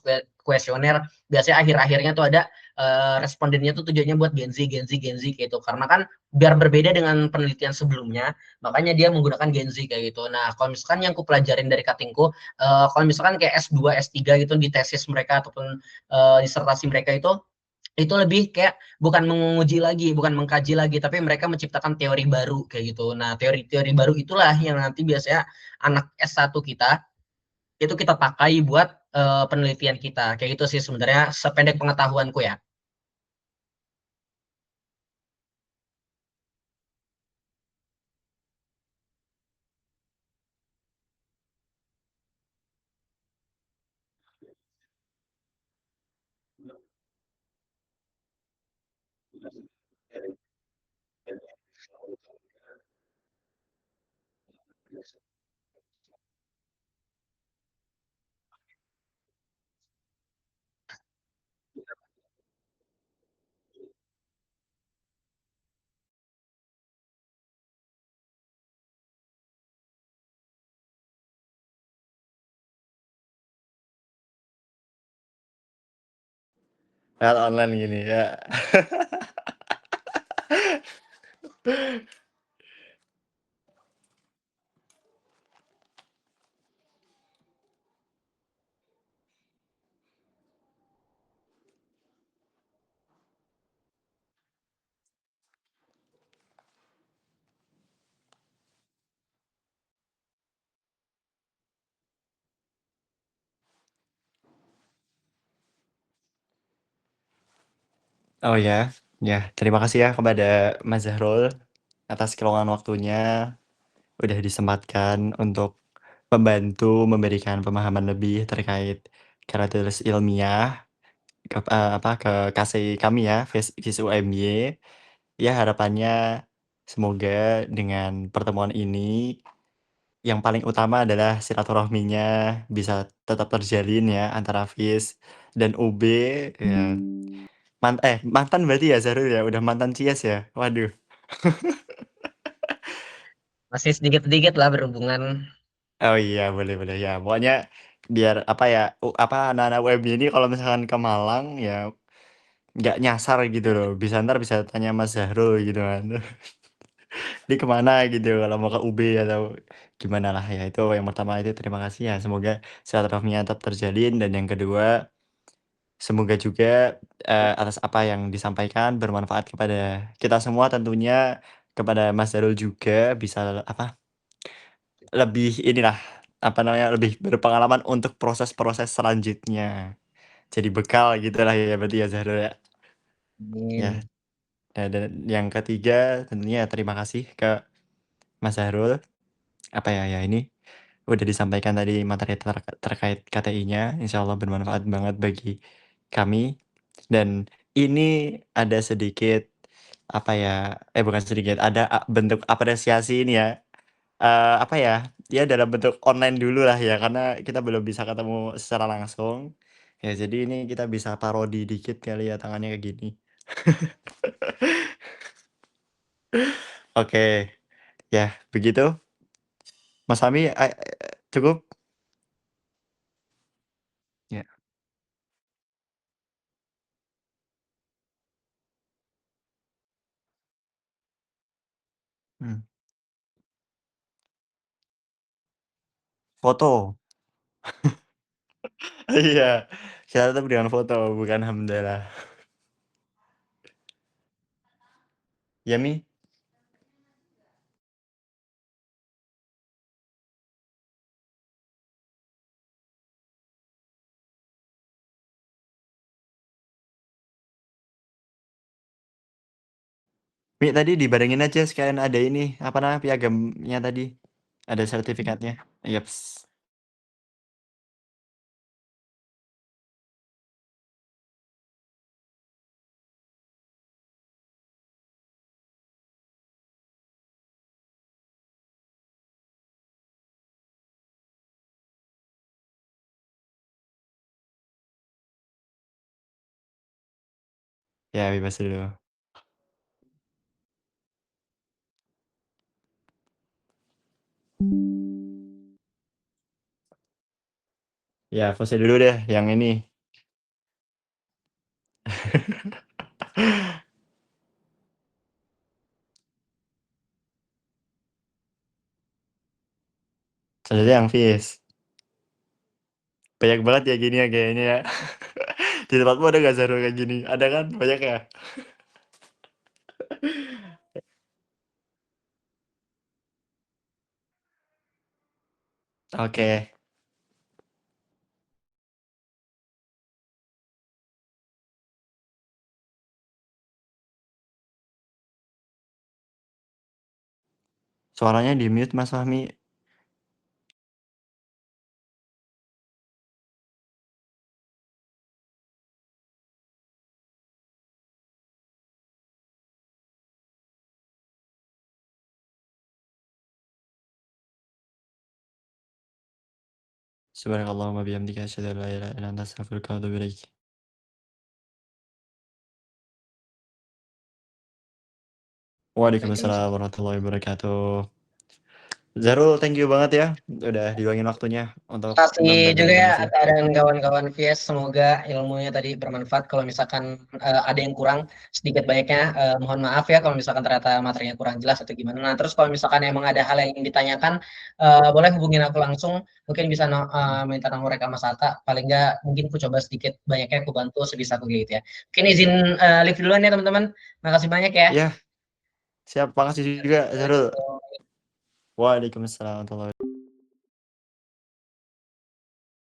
kuesioner. Biasanya akhir-akhirnya tuh ada respondennya tuh tujuannya buat Gen Z, Gen Z, Gen Z gitu. Karena kan biar berbeda dengan penelitian sebelumnya, makanya dia menggunakan Gen Z kayak gitu. Nah, kalau misalkan yang aku pelajarin dari cuttingku, kalau misalkan kayak S2, S3 gitu di tesis mereka ataupun disertasi mereka itu lebih kayak bukan menguji lagi, bukan mengkaji lagi, tapi mereka menciptakan teori baru kayak gitu. Nah, teori-teori baru itulah yang nanti biasanya anak S1 kita itu kita pakai buat penelitian kita. Kayak gitu sih sebenarnya sependek pengetahuanku ya. Lewat online gini ya. Oh ya, ya terima kasih ya kepada Mas Zahrul atas keluangan waktunya, udah disempatkan untuk membantu memberikan pemahaman lebih terkait karya tulis ilmiah apa, ke KCI kami ya, FIS UMY. Ya harapannya semoga dengan pertemuan ini, yang paling utama adalah silaturahminya bisa tetap terjalin ya antara FIS dan UB ya. Mantan berarti ya Zahrul ya? Udah mantan Cies ya? Waduh. Masih sedikit-sedikit lah berhubungan. Oh iya, boleh boleh ya. Pokoknya biar apa ya, apa anak-anak UMY ini kalau misalkan ke Malang ya nggak nyasar gitu loh. Bisa tanya Mas Zahrul gitu kan. Ini kemana gitu kalau mau ke UB atau gimana lah ya. Itu yang pertama itu terima kasih ya. Semoga silaturahminya tetap terjalin dan yang kedua semoga juga atas apa yang disampaikan bermanfaat kepada kita semua tentunya, kepada Mas Zahrul juga bisa apa lebih inilah, apa namanya, lebih berpengalaman untuk proses-proses selanjutnya. Jadi bekal gitulah ya berarti ya Zahrul ya? Ya, Amin. dan yang ketiga tentunya terima kasih ke Mas Zahrul, apa ya, ya ini udah disampaikan tadi materi terkait KTI-nya, insyaallah bermanfaat banget bagi kami. Dan ini ada sedikit, apa ya, bukan sedikit, ada bentuk apresiasi ini ya, apa ya, ya dalam bentuk online dulu lah ya, karena kita belum bisa ketemu secara langsung. Ya jadi ini kita bisa parodi dikit kali ya tangannya kayak gini. Oke, ya begitu. Mas Fahmi, cukup? Ya, hmm, foto. Iya, kita tetap dengan foto, bukan hamdalah. Ya, Mi? Mi tadi dibarengin aja sekalian ada ini, apa namanya, piagamnya tadi. Ada sertifikatnya. Yaps. Ya, bebas dulu. Ya, pause dulu deh yang ini. Selanjutnya yang Fis. Banyak banget ya gini ya kayaknya ya. Di tempatmu ada nggak Zarul kayak gini? Ada kan? Banyak ya? Oke. Suaranya di mute Mas Fahmi. Subhanakallahumma bihamdika asyhadu an la ilaha illa anta astaghfiruka wa atubu ilaik. Waalaikumsalam warahmatullahi wabarakatuh. Zarul, thank you banget ya udah diluangin waktunya untuk Kasih juga ya berbagi. dan kawan-kawan VS, semoga ilmunya tadi bermanfaat. Kalau misalkan ada yang kurang sedikit banyaknya, mohon maaf ya kalau misalkan ternyata materinya kurang jelas atau gimana. Nah, terus kalau misalkan emang ada hal yang ingin ditanyakan, boleh hubungin aku langsung. Mungkin bisa minta nomor rekam Mas Atta. Paling nggak mungkin aku coba sedikit banyaknya aku bantu sebisa aku gitu ya. Mungkin izin live duluan ya teman-teman. Makasih banyak ya. Iya. Siap, makasih juga Zarul. Waalaikumsalam warahmatullahi